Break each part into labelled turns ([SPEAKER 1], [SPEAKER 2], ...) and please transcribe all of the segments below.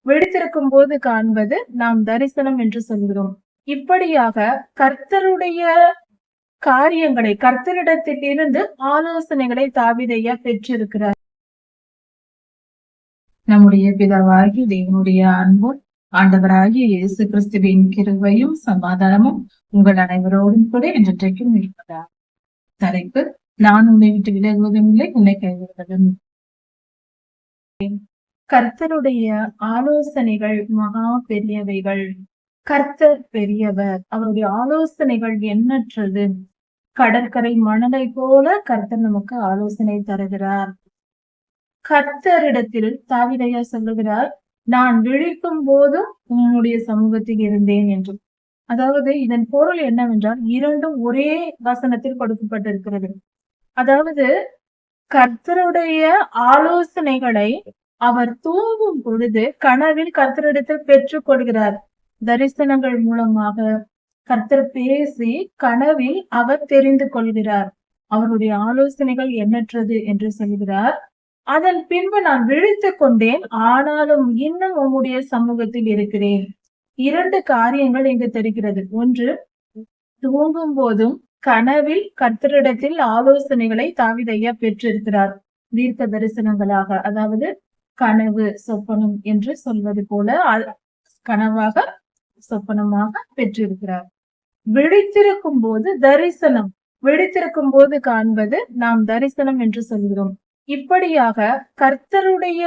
[SPEAKER 1] விழித்திருக்கும் போது காண்பது நாம் தரிசனம் என்று சொல்கிறோம். இப்படியாக கர்த்தருடைய காரியங்களை கர்த்தரிடத்திலிருந்து ஆலோசனைகளை தாவீதையா பெற்றிருக்கிறார். நம்முடைய பிதாவாகி தேவனுடைய அன்பும் ஆண்டவராகிய இயேசு கிறிஸ்துவின் கிருபையும் சமாதானமும் உங்கள் அனைவரோடும் கூட இன்றைக்கும் இருப்பதா. தலைப்பு: நான் உன்னை விட்டு விலகுவதும் இல்லை, உன்னை கைவிடுவதும். கர்த்தருடைய ஆலோசனைகள் மகா பெரியவைகள். கர்த்தர் பெரியவர், அவருடைய ஆலோசனைகள் எண்ணற்றது. கடற்கரை மணலை போல கர்த்தர் நமக்கு ஆலோசனை தருகிறார். கர்த்தரிடத்தில் தாவீதையா சொல்லுகிறார், நான் விழிக்கும் போதும் உன்னுடைய சமூகத்தில் இருந்தேன் என்று. அதாவது இதன் பொருள் என்னவென்றால், இரண்டும் ஒரே வசனத்தில் கொடுக்கப்பட்டிருக்கிறது. அதாவது கர்த்தருடைய ஆலோசனைகளை அவர் தூங்கும் பொழுது கனவில் கர்த்தரிடத்தில் பெற்றுக் கொள்கிறார். தரிசனங்கள் மூலமாக கர்த்தர் பேசி கனவில் அவர் தெரிந்து கொள்கிறார். அவருடைய ஆலோசனைகள் எண்ணற்றது என்று சொல்கிறார். அதன் பின்பு நான் விழித்துக் கொண்டேன், ஆனாலும் இன்னும் உம்முடைய சமூகத்தில் இருக்கிறேன். இரண்டு காரியங்கள் இங்கு தெரிகிறது. ஒன்று, தூங்கும் போதும் கனவில் கர்த்தரிடத்தில் ஆலோசனைகளை தாவீதையா பெற்றிருக்கிறார். தீர்க்க தரிசனங்களாக, அதாவது கனவு சொப்பனம் என்று சொல்வது போல கனவாக சொப்பனமாக பெற்றிருக்கிறார். விழித்திருக்கும் போது தரிசனம், விழித்திருக்கும் போது காண்பது நாம் தரிசனம் என்று சொல்கிறோம். இப்படியாக கர்த்தருடைய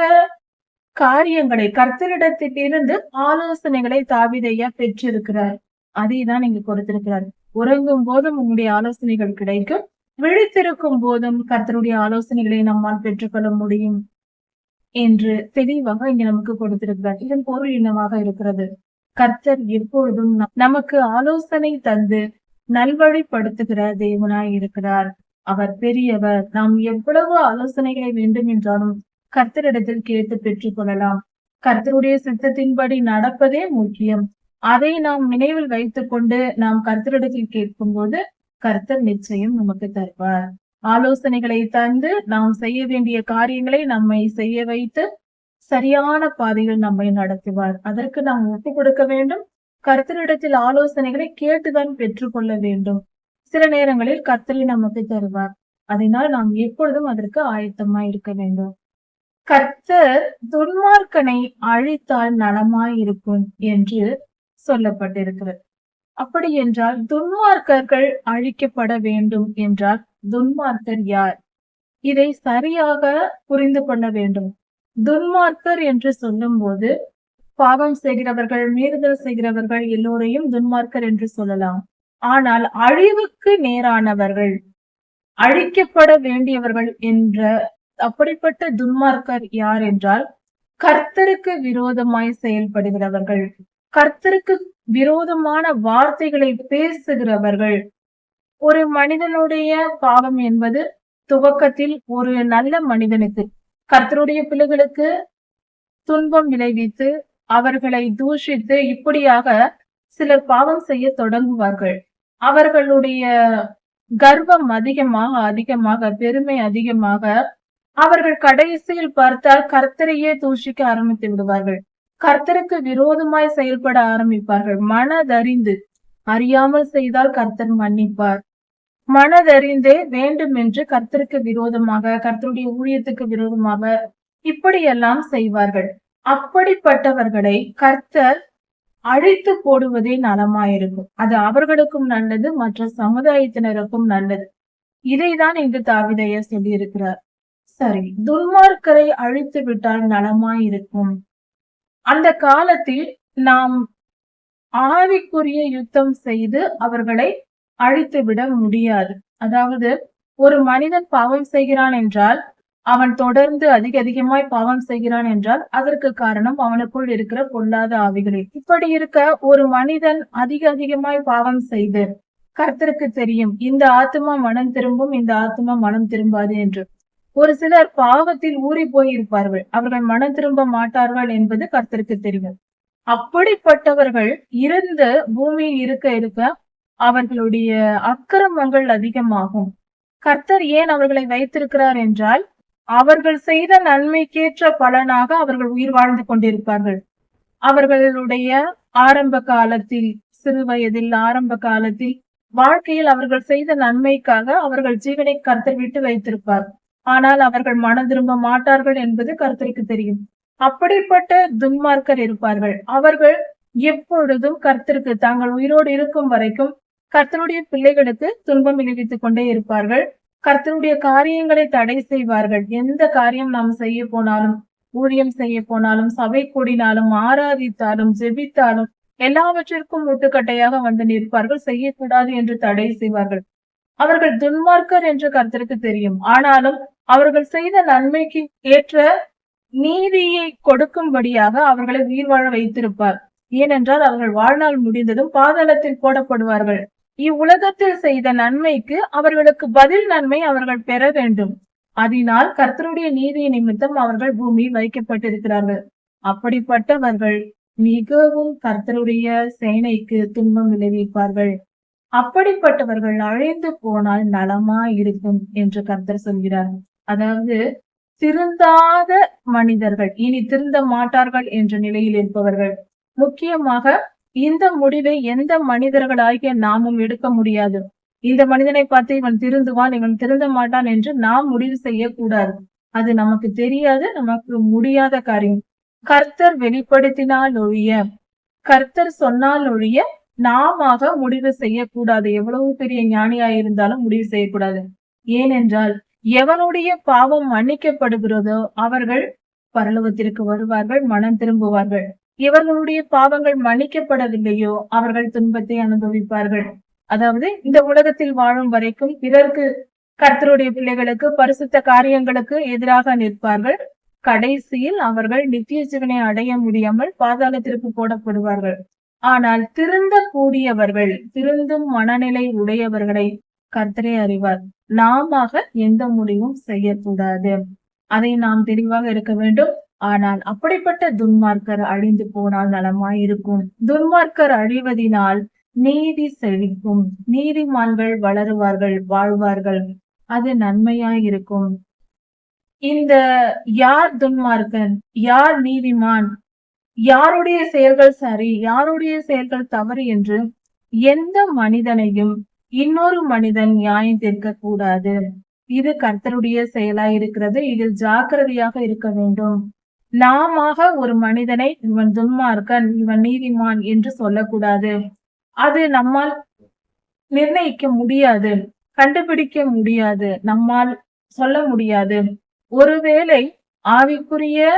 [SPEAKER 1] காரியங்களை கர்த்தரிடத்திலிருந்து ஆலோசனைகளை தாவீதையா பெற்றிருக்கிறார். அதை தான் இங்கு கொடுத்திருக்கிறார். உறங்கும் போதும் உன்னுடைய ஆலோசனைகள் கிடைக்கும், விழித்திருக்கும் போதும் கர்த்தருடைய ஆலோசனைகளை நம்மால் பெற்றுக்கொள்ள முடியும் என்று தெளிவாக இங்கு நமக்கு கொடுத்திருக்கிறார். இதன் பொருள் என்னவாக இருக்கிறது? கர்த்தர் எப்பொழுதும் நமக்கு ஆலோசனை தந்து நல்வழிப்படுத்துகிற தேவனாய் இருக்கிறார். அவர் பெரியவர். நாம் எவ்வளவு ஆலோசனைகளை வேண்டும் என்றாலும் கர்த்தரிடத்தில் கேட்டு பெற்றுக் கொள்ளலாம். கர்த்தருடைய சித்தத்தின்படி நடப்பதே முக்கியம். அதை நாம் நினைவில் வைத்துக் கொண்டு நாம் கர்த்தரிடத்தில் கேட்கும் போது கர்த்தர் நிச்சயம் நமக்கு தருவார். ஆலோசனைகளை தந்து நாம் செய்ய வேண்டிய காரியங்களை நம்மை செய்ய வைத்து சரியான பாதையில் நம்மை நடத்துவார். அதற்கு நாம் ஒப்புக் கொடுக்க வேண்டும். கர்த்தரிடத்தில் ஆலோசனைகளை கேட்டுதான் பெற்றுக்கொள்ள வேண்டும். சில நேரங்களில் கர்த்தரை நமக்கு தருவார். அதனால் நாம் எப்பொழுதும் அதற்கு ஆயத்தமாய் இருக்க வேண்டும். கர்த்தர் துன்மார்க்கனை அழித்தால் நலமாய் இருக்கும் என்று சொல்லப்பட்டிருக்கிறது. அப்படி என்றால் துன்மார்க்கர்கள் அழிக்கப்பட வேண்டும் என்றால் துன்மார்க்கர் யார்? இதை சரியாக புரிந்து கொள்ள வேண்டும். துன்மார்க்கர் என்று சொல்லும் போது பாவம் செய்கிறவர்கள், மீறுதல் செய்கிறவர்கள் எல்லோரையும் துன்மார்க்கர் என்று சொல்லலாம். ஆனால் அழிவுக்கு நேரானவர்கள், அழிக்கப்பட வேண்டியவர்கள் என்ற அப்படிப்பட்ட துன்மார்க்கர் யார் என்றால் கர்த்தருக்கு விரோதமாய் செயல்படுகிறவர்கள், கர்த்தருக்கு விரோதமான வார்த்தைகளை பேசுகிறவர்கள். ஒரு மனிதனுடைய பாவம் என்பது துவக்கத்தில் ஒரு நல்ல மனிதனுக்கு, கர்த்தருடைய பிள்ளைகளுக்கு துன்பம் விளைவித்து அவர்களை தூஷித்து இப்படியாக சிலர் பாவம் செய்ய தொடங்குவார்கள். அவர்களுடைய கர்வம் அதிகமாக பெருமை அதிகமாக அவர்கள் கடைசியில் பார்த்தால் கர்த்தரையே தூஷிக்க ஆரம்பித்து விடுவார்கள். கர்த்தருக்கு விரோதமாய் செயல்பட ஆரம்பிப்பார்கள். மனதறிந்து, அறியாமல் செய்தால் கர்த்தர் மன்னிப்பார். மனதறிந்தே வேண்டும் என்று கர்த்தருக்கு விரோதமாக, கர்த்தருடைய ஊழியத்துக்கு விரோதமாக இப்படியெல்லாம் செய்வார்கள். அப்படிப்பட்டவர்களை கர்த்தர் அழித்து போடுவதே நலமாயிருக்கும். அது அவர்களுக்கும் நல்லது, மற்ற சமுதாயத்தினருக்கும் நல்லது. இதைதான் இங்கு தாவீதையா சொல்லி இருக்கிறார். சரி, துன்மார்க்கரை அழித்து விட்டால் நலமாயிருக்கும். அந்த காலத்தில் நாம் ஆவிக்குரிய யுத்தம் செய்து அவர்களை அழித்து விட முடியாது. அதாவது ஒரு மனிதன் பாவம் செய்கிறான் என்றால், அவன் தொடர்ந்து அதிகமாய் பாவம் செய்கிறான் என்றால் அதற்கு காரணம் அவனுக்குள் இருக்கிற பொல்லாத ஆவிகளே. இப்படி இருக்க ஒரு மனிதன் அதிகமாய் பாவம் செய்து கர்த்தருக்கு தெரியும் இந்த ஆத்துமா மனம் திரும்பும், இந்த ஆத்துமா மனம் திரும்பாது என்று. ஒரு சிலர் பாவத்தில் ஊறி போயிருப்பார்கள், அவர்கள் மனம் திரும்ப மாட்டார்கள் என்பது கர்த்தருக்கு தெரியும். அப்படிப்பட்டவர்கள் இருந்த பூமியில் இருக்க அவர்களுடைய அக்கிரமங்கள் அதிகமாகும். கர்த்தர் ஏன் அவர்களை வைத்திருக்கிறார் என்றால் அவர்கள் செய்த நன்மைக்கேற்ற பலனாக அவர்கள் உயிர் வாழ்ந்து கொண்டிருப்பார்கள். அவர்களுடைய ஆரம்ப காலத்தில், சிறு வயதில், ஆரம்ப காலத்தில் வாழ்க்கையில் அவர்கள் செய்த நன்மைக்காக அவர்கள் ஜீவனை கர்த்தர் விட்டு வைத்திருப்பார். ஆனால் அவர்கள் மனம் திரும்ப மாட்டார்கள் என்பது கர்த்தருக்கு தெரியும். அப்படிப்பட்ட துன்மார்க்கர் இருப்பார்கள். அவர்கள் எப்பொழுதும் கர்த்தருக்கு தாங்கள் உயிரோடு இருக்கும் வரைக்கும் கர்த்தருடைய பிள்ளைகளுக்கு துன்பம் விளைவித்துக் கொண்டே இருப்பார்கள். கர்த்தருடைய காரியங்களை தடை செய்வார்கள். எந்த காரியம் நாம் செய்ய போனாலும், ஊழியம் செய்ய போனாலும், சபை கூடினாலும், ஆராதித்தாலும், ஜெபித்தாலும் எல்லாவற்றிற்கும் முட்டுக்கட்டையாக வந்து நிற்பார்கள். செய்யக்கூடாது என்று தடை செய்வார்கள். அவர்கள் துன்மார்க்கர் என்று கர்த்தருக்கு தெரியும். ஆனாலும் அவர்கள் செய்த நன்மைக்கு ஏற்ற நீதியை கொடுக்கும்படியாக அவர்களை உயிர் வாழ வைத்திருப்பார். ஏனென்றால் அவர்கள் வாழ்நாள் முடிந்ததும் பாதாளத்தில் போடப்படுவார்கள். இவ்வுலகத்தில் செய்த நன்மைக்கு அவர்களுக்கு பதில் நன்மை அவர்கள் பெற வேண்டும். அதனால் கர்த்தருடைய நீதி நிமித்தம் அவர்கள் பூமியில் வைக்கப்பட்டிருக்கிறார்கள். அப்படிப்பட்டவர்கள் மிகவும் கர்த்தருடைய சேனைக்கு துன்பம் விளைவிப்பார்கள். அப்படிப்பட்டவர்கள் அழிந்து போனால் நலமா இருக்கும் என்று கர்த்தர் சொல்கிறார். அதாவது திருந்தாத மனிதர்கள், இனி திருந்த மாட்டார்கள் என்ற நிலையில் இருப்பவர்கள். முக்கியமாக இந்த முடிவை எந்த மனிதர்களாகிய நாமும் எடுக்க முடியாது. இந்த மனிதனை பார்த்து இவன் திருந்துவான், இவன் திருந்த மாட்டான் என்று நாம் முடிவு செய்யக்கூடாது. அது நமக்கு தெரியாது, நமக்கு முடியாத காரியம். கர்த்தர் வெளிப்படுத்தினால் ஒழிய, கர்த்தர் சொன்னால் ஒழிய நாமாக முடிவு செய்யக்கூடாது. எவ்வளவு பெரிய ஞானியாய் இருந்தாலும் முடிவு செய்யக்கூடாது. ஏனென்றால் எவனுடைய பாவம் மன்னிக்கப்படுகிறதோ அவர்கள் பரலோகத்திற்கு வருவார்கள், மனம் திரும்புவார்கள். இவர்களுடைய பாவங்கள் மன்னிக்கப்படவில்லையோ அவர்கள் துன்பத்தை அனுபவிப்பார்கள். அதாவது இந்த உலகத்தில் வாழும் வரைக்கும் பிறருக்கு, கர்த்தருடைய பிள்ளைகளுக்கு, பரிசுத்த காரியங்களுக்கு எதிராக நிற்பார்கள். கடைசியில் அவர்கள் நித்திய ஜீவனை அடைய முடியாமல் பாதாளத்திற்கு போடப்படுவார்கள். ஆனால் திருந்த கூடியவர்கள், திருந்தும் மனநிலை உடையவர்களை கர்த்தரே அறிவார். நாமாக எந்த முடிவும் செய்யக்கூடாது. அதை நாம் தெளிவாக இருக்க வேண்டும். ஆனால் அப்படிப்பட்ட துன்மார்க்கர் அழிந்து போனால் நலமாயிருக்கும். துன்மார்க்கர் அழிவதினால் நீதி செழிக்கும். நீதிமான்கள் வளருவார்கள், வாழ்வார்கள். அது நன்மையாயிருக்கும். இந்த யார் துன்மார்க்கன், யார் நீதிமான், யாருடைய செயல்கள் சரி, யாருடைய செயல்கள் தவறு என்று எந்த மனிதனையும் இன்னொரு மனிதன் நியாயம் தீர்க்க கூடாது. இது கர்த்தருடைய செயலாயிருக்கிறது. இதில் ஜாக்கிரதையாக இருக்க வேண்டும். நாமாக ஒரு மனிதனை இவன் துன்மார்க்கன், இவன் நீதிமான் என்று சொல்லக்கூடாது. அது நம்மால் நிர்ணயிக்க முடியாது, கண்டுபிடிக்க முடியாது, நம்மால் சொல்ல முடியாது. ஒருவேளை ஆவிக்குரிய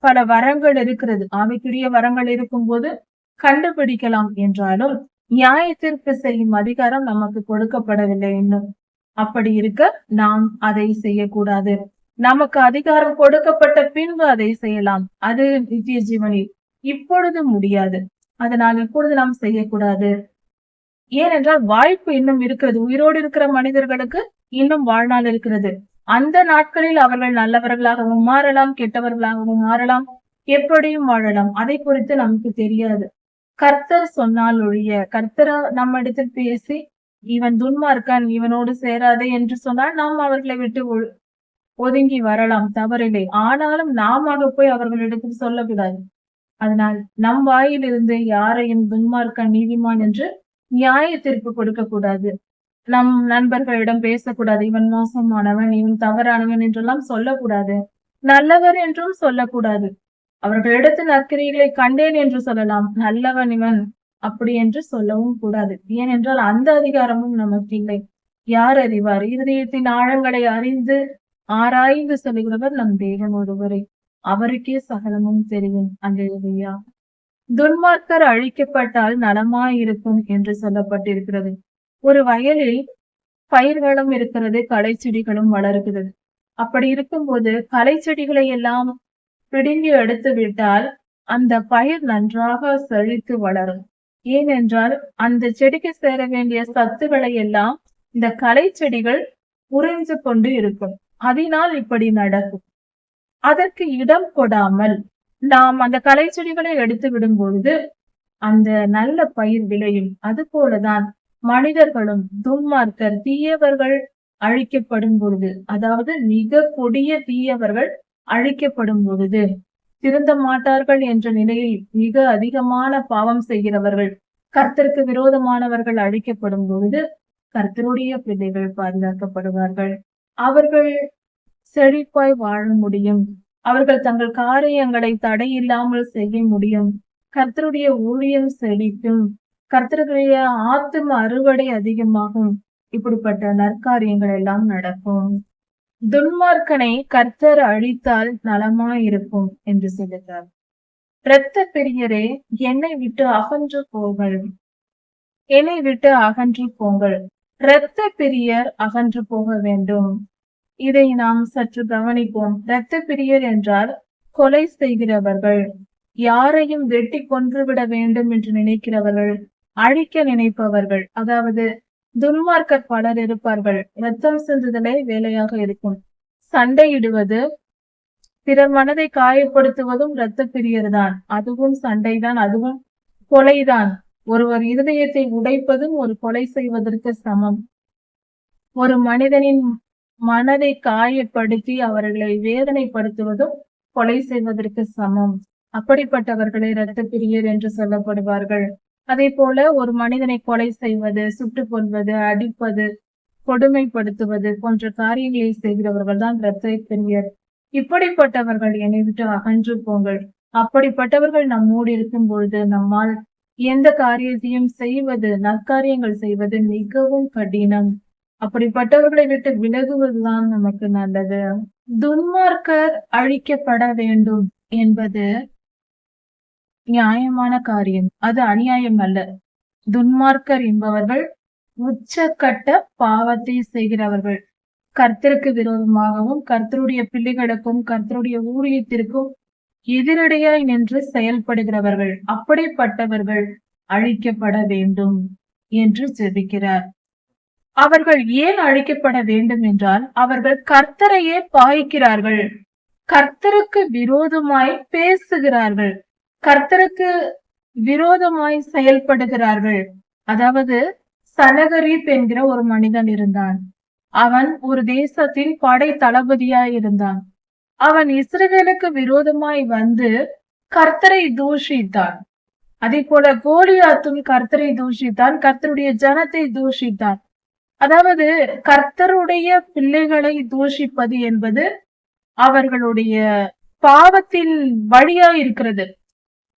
[SPEAKER 1] பல வரங்கள் இருக்கிறது, ஆவிக்குரிய வரங்கள் இருக்கும்போது கண்டுபிடிக்கலாம் என்றாலும் நியாயத்திற்கு செய்யும் அதிகாரம் நமக்கு கொடுக்கப்படவில்லை இன்னும். அப்படி இருக்க நாம் அதை செய்யக்கூடாது. நமக்கு அதிகாரம் கொடுக்கப்பட்ட பின்பு அதை செய்யலாம். அது நித்திய ஜீவனில். இப்பொழுது முடியாது. அதனால் இப்பொழுது நாம் செய்யக்கூடாது. ஏனென்றால் வாய்ப்பு இன்னும் இருக்கிறது. உயிரோடு இருக்கிற மனிதர்களுக்கு இன்னும் வாழ்நாள் இருக்கிறது. அந்த நாட்களில் அவர்கள் நல்லவர்களாகவும் மாறலாம், கெட்டவர்களாகவும் மாறலாம், எப்படியும் வாழலாம். அதை குறித்து நமக்கு தெரியாது. கர்த்தர் சொன்னால் ஒழிய, கர்த்தர் நம்மிடத்தில் பேசி இவன் துன்மார்க்கன், இவனோடு சேராதே என்று சொன்னால் நாம் அவர்களை விட்டு ஒதுங்கி வரலாம், தவறில்லை. ஆனாலும் நாம போய் அவர்களிடத்தில் சொல்லக்கூடாது. அதனால் நம் வாயிலிருந்து யாரையும் துன்மார்க்கன், நீதிமான் என்று நியாய தீர்ப்பு கொடுக்க கூடாது. நம் நண்பர்களிடம் பேசக்கூடாது. இவன் மோசமானவன், இவன் தவறானவன் என்றெல்லாம் சொல்லக்கூடாது. நல்லவர் என்றும் சொல்லக்கூடாது. அவர்களிடத்தில் நற்கிரிகளை கண்டேன் என்று சொல்லலாம். நல்லவன் இவன் அப்படி என்று சொல்லவும் கூடாது. ஏனென்றால் அந்த அதிகாரமும் நமக்கு இல்லை. யார் அறிவார்? இருதயத்தின் ஆழங்களை அறிந்து ஆராய்ந்து சொல்லுகிறவர் நம் தேவன் ஒருவரை. அவருக்கே சகலமும் தெரியும். அல்லேலூயா. துன்மார்க்கர் அழிக்கப்பட்டால் நலமாயிருக்கும் என்று சொல்லப்பட்டிருக்கிறது. ஒரு வயலில் பயிர்களும் இருக்கிறது, களை செடிகளும் வளர்கிறது. அப்படி இருக்கும்போது களை செடிகளை எல்லாம் பிடுங்கி எடுத்து விட்டால் அந்த பயிர் நன்றாக செழித்து வளரும். ஏனென்றால் அந்த செடிக்கு சேர வேண்டிய சத்துக்களை எல்லாம் இந்த களை செடிகள் உறிஞ்சு கொண்டு இருக்கும். அதனால் இப்படி நடக்கும். அதற்கு இடம் கொடாமல் நாம் அந்த களை செடிகளை எடுத்து விடும் பொழுது அந்த நல்ல பயிர் விளையும். அது போலதான் மனிதர்களும், துன்மார்க்கர், தீயவர்கள் அழிக்கப்படும் பொழுது, அதாவது மிக கொடிய தீயவர்கள் அழிக்கப்படும் பொழுது திருந்த மாட்டார்கள் என்ற நிலையில் மிக அதிகமான பாவம் செய்கிறவர்கள், கர்த்தருக்கு விரோதமானவர்கள் அழிக்கப்படும் பொழுது கர்த்தருடைய பிள்ளைகள் பாதுகாக்கப்படுவார்கள். அவர்கள் செழிப்பாய் வாழ முடியும். அவர்கள் தங்கள் காரியங்களை தடையில்லாமல் செய்ய முடியும். கர்த்தருடைய ஊழியம் செழிக்கும். கர்த்தருடைய ஆத்தும அறுவடை அதிகமாகும். இப்படிப்பட்ட நற்காரியங்கள் எல்லாம் நடக்கும். துன்மார்க்கனை கர்த்தர் அழித்தால் நலமாயிருக்கும் என்று சொல்லுகிறார். இரத்த பிரியரே, என்னை விட்டு அகன்று போங்கள். என்னை விட்டு அகன்று போங்கள். இரத்த பிரியர் அகன்று போக வேண்டும். இதை நாம் சற்று கவனிப்போம். இரத்த பிரியர் என்றால் கொலை செய்கிறவர்கள், யாரையும் வெட்டி கொன்றுவிட வேண்டும் என்று நினைக்கிறவர்கள், அழிக்க நினைப்பவர்கள். அதாவது துன்மார்க்கர் பலர் இருப்பார்கள். இரத்தம் சிந்துதலே வேலையாக இருக்கும். சண்டையிடுவது, பிறர் மனதை காயப்படுத்துவதும் இரத்த பிரியர் தான். அதுவும் சண்டைதான், அதுவும் கொலைதான். ஒருவர் இருதயத்தை உடைப்பதும் ஒரு கொலை செய்வதற்கு சமம். ஒரு மனிதனின் மனதை காயப்படுத்தி அவர்களை வேதனைப்படுத்துவதும் கொலை செய்வதற்கு சமம். அப்படிப்பட்டவர்களை இரத்த பிரியர் என்று சொல்லப்படுவார்கள். அதே போல ஒரு மனிதனை கொலை செய்வது, சுட்டுக் கொள்வது, அடிப்பது, கொடுமைப்படுத்துவது போன்ற காரியங்களை செய்கிறவர்கள் தான் இரத்த பிரியர். இப்படிப்பட்டவர்கள் என்னை விட்டு அகன்று போங்கள். அப்படிப்பட்டவர்கள் நம்மோடு இருக்கும் பொழுது நம்மால் எந்த காரியத்தையும் செய்வது, நற்காரியங்கள் செய்வது மிகவும் கடினம். அப்படிப்பட்டவர்களை விட்டு விலகுவதுதான் நமக்கு நல்லது. துன்மார்க்கர் அழிக்கப்பட வேண்டும் என்பது நியாயமான காரியம், அது அநியாயம் அல்ல. துன்மார்க்கர் என்பவர்கள் உச்சக்கட்ட பாவத்தை செய்கிறவர்கள், கர்த்தருக்கு விரோதமாகவும் கர்த்தருடைய பிள்ளைகளுக்கும் கர்த்தருடைய ஊழியத்திற்கும் எதிரடையாய் நின்று செயல்படுகிறவர்கள். அப்படிப்பட்டவர்கள் அழிக்கப்பட வேண்டும் என்று ஜெபிக்கிறார். அவர்கள் ஏன் அழிக்கப்பட வேண்டும் என்றால், அவர்கள் கர்த்தரையே பாய்க்கிறார்கள், கர்த்தருக்கு விரோதமாய் பேசுகிறார்கள், கர்த்தருக்கு விரோதமாய் செயல்படுகிறார்கள். அதாவது சனகரீப் என்கிற ஒரு மனிதன் இருந்தான். அவன் ஒரு தேசத்தின் படை தளபதியாய் இருந்தான். அவன் இஸ்ரவேலுக்கு விரோதமாய் வந்து கர்த்தரை தூஷித்தான். அதே போல கோலியாத்தும் கர்த்தரை தூஷித்தான், கர்த்தருடைய ஜனத்தை தூஷித்தான். அதாவது கர்த்தருடைய பிள்ளைகளை தூஷிப்பது என்பது அவர்களுடைய பாவத்தின் வழியா இருக்கிறது.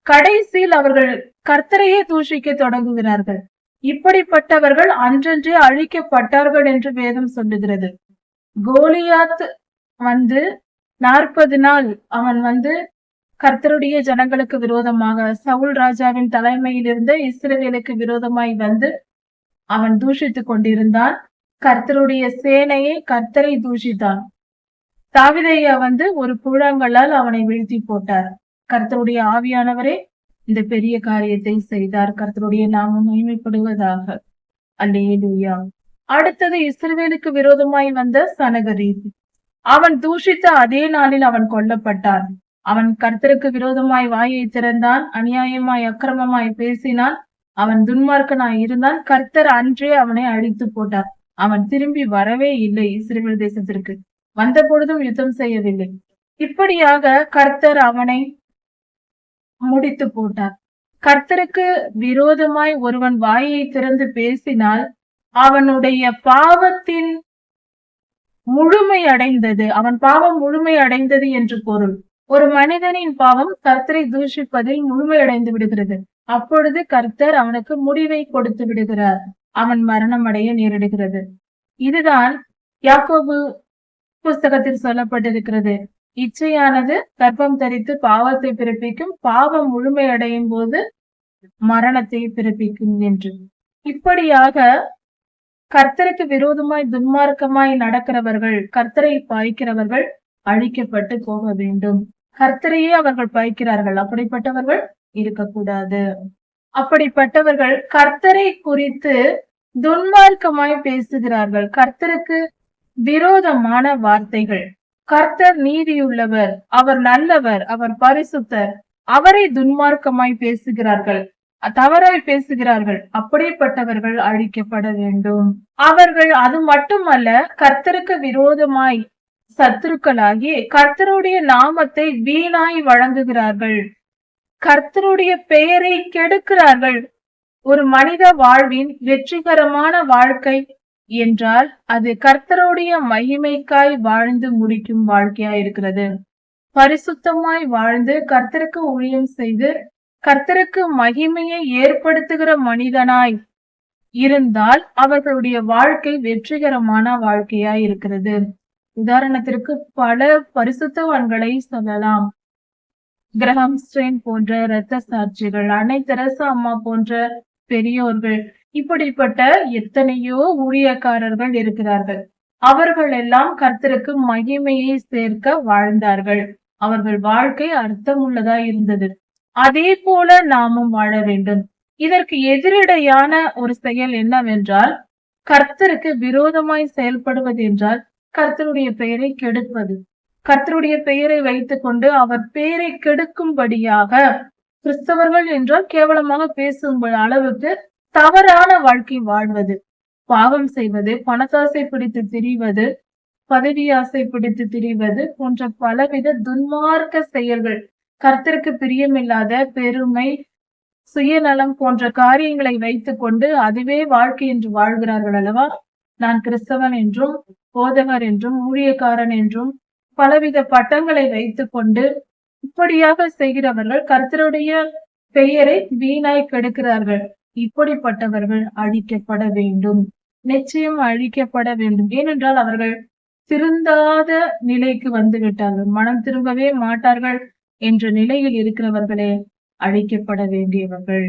[SPEAKER 1] கடைசியில் அவர்கள் கர்த்தரையே தூஷிக்க தொடங்குகிறார்கள். இப்படிப்பட்டவர்கள் அன்றன்றே அழிக்கப்பட்டார்கள் என்று வேதம் சொல்லுகிறது. கோலியாத் வந்து 40 நாள் அவன் வந்து கர்த்தருடைய ஜனங்களுக்கு விரோதமாக, சவுல் ராஜாவின் தலைமையில் இருந்த இஸ்ரவேலுக்கு விரோதமாய் வந்து அவன் தூஷித்துக் கொண்டிருந்தான். கர்த்தருடைய சேனையை கர்த்தரை தூஷித்தான். தாவீதையா வந்து ஒரு புழங்களால் அவனை வீழ்த்தி போட்டார். கர்த்தருடைய ஆவியானவரே இந்த பெரிய காரியத்தை செய்தார். கர்த்தருடைய நாமம் மகிமைப்படுவதாக. அல்லேலூயா. அடுத்தது இஸ்ரவேலுக்கு விரோதமாய் வந்த சனகரீப். அவன் தூஷித்த அதே நாளில் அவன் கொல்லப்பட்டான். அவன் கர்த்தருக்கு விரோதமாய் வாயை திறந்தான், அநியாயமாய் அக்கிரமமாய் பேசினான், அவன் துன்மார்க்கனாய் இருந்தான். கர்த்தர் அன்றே அவனை அழித்து போட்டார். அவன் திரும்பி வரவே இல்லை. இஸ்ரவேல் தேசத்திற்கு வந்த பொழுதும் யுத்தம் செய்யவில்லை. இப்படியாக கர்த்தர் அவனை முடித்து போட்டார். கர்த்தருக்கு விரோதமாய் ஒருவன் வாயை திறந்து பேசினால் அவனுடைய பாவத்தின் முழுமை அடைந்தது, அவன் பாவம் முழுமை அடைந்தது என்று பொருள். ஒரு மனிதனின் பாவம் கர்த்தரை தூஷிப்பதில் முழுமை அடைந்து விடுகிறது. அப்பொழுது கர்த்தர் அவனுக்கு முடிவை கொடுத்து விடுகிறார். அவன் மரணம் அடைய நேரிடுகிறது. இதுதான் யாக்கோபு புஸ்தகத்தில் சொல்லப்பட்டிருக்கிறது. இச்சையானது கர்ப்பம் தரித்து பாவத்தை பிறப்பிக்கும், பாவம் முழுமை அடையும் போது மரணத்தை பிறப்பிக்கும் என்று. இப்படியாக கர்த்தருக்கு விரோதமாய் துன்மார்க்கமாய் நடக்கிறவர்கள், கர்த்தரை பாய்க்கிறவர்கள் அழிக்கப்பட்டு போக வேண்டும். கர்த்தரையே அவர்கள் பாய்க்கிறார்கள். அப்படிப்பட்டவர்கள் இருக்கக்கூடாது. அப்படிப்பட்டவர்கள் கர்த்தரை குறித்து துன்மார்க்கமாய் பேசுகிறார்கள். கர்த்தருக்கு விரோதமான வார்த்தைகள். கர்த்தர் நீதியுள்ளவர், அவர் நல்லவர், அவர் பரிசுத்தர், அவரை துன்மார்க்கமாய் பேசுகிறார்கள், தவறாய் பேசுகிறார்கள். அப்படிப்பட்டவர்கள் அழிக்கப்பட வேண்டும். அவர்கள் அது மட்டுமல்ல, கர்த்தருக்கு விரோதமாய் சத்துருக்களாகி கர்த்தருடைய நாமத்தை வீணாய் வழங்குகிறார்கள். கர்த்தருடைய பெயரை கெடுக்கிறார்கள். ஒரு மனித வாழ்வின் வெற்றிகரமான வாழ்க்கை என்றால் அது கர்த்தருடைய மகிமைக்காய் வாழ்ந்து முடிக்கும் வாழ்க்கையா இருக்கிறது. பரிசுத்தமாய் வாழ்ந்து கர்த்தருக்கு ஊழியம் செய்து கர்த்தருக்கு மகிமையை ஏற்படுத்துகிற மனிதனாய் இருந்தால் அவர்களுடைய வாழ்க்கை வெற்றிகரமான வாழ்க்கையாய் இருக்கிறது. உதாரணத்திற்கு பல பரிசுத்தவான்களை சொல்லலாம். கிரஹாம் ஸ்டெயின் போன்ற இரத்த சாட்சிகள், அன்னை தெரசா அம்மா போன்ற பெரியோர்கள், இப்படிப்பட்ட எத்தனையோ ஊழியக்காரர்கள் இருக்கிறார்கள். அவர்கள் எல்லாம் கர்த்தருக்கு மகிமையை சேர்க்க வாழ்ந்தார்கள். அவர்கள் வாழ்க்கை அர்த்தமுள்ளதா இருந்தது. அதே போல நாமும் வாழ வேண்டும். இதற்கு எதிரடையான ஒரு செயல் என்னவென்றால், கர்த்தருக்கு விரோதமாய் செயல்படுவது என்றால் கர்த்தருடைய பெயரை கெடுப்பது. கர்த்தருடைய பெயரை வைத்துக் கொண்டு அவர் பெயரை கெடுக்கும்படியாக கிறிஸ்தவர்கள் என்றால் கேவலமாக பேசும் அளவுக்கு தவறான வாழ்க்கை வாழ்வது, பாவம் செய்வது, பணத்தாசை பிடித்து திரிவது, பதவி ஆசை பிடித்து திரிவது போன்ற பலவித துன்மார்க்க செயல்கள், கர்த்தருக்கு பிரியமில்லாத பெருமை, சுயநலம் போன்ற காரியங்களை வைத்துக் கொண்டு அதுவே வாழ்க்கை என்று வாழ்கிறார்கள் அல்லவா? நான் கிறிஸ்தவன் என்றும் போதகர் என்றும் ஊழியக்காரன் என்றும் பலவித பட்டங்களை வைத்துக் கொண்டு இப்படியாக செய்கிறவர்கள் கர்த்தருடைய பெயரை வீணாய் கெடுக்கிறார்கள். இப்படிப்பட்டவர்கள் அழிக்கப்பட வேண்டும், நிச்சயம் அழிக்கப்பட வேண்டும். ஏனென்றால் அவர்கள் திருந்தாத நிலைக்கு வந்து விட்டார்கள், மனம் திரும்பவே மாட்டார்கள் என்ற நிலையில் இருக்கிறவர்களே அழிக்கப்பட வேண்டியவர்கள்.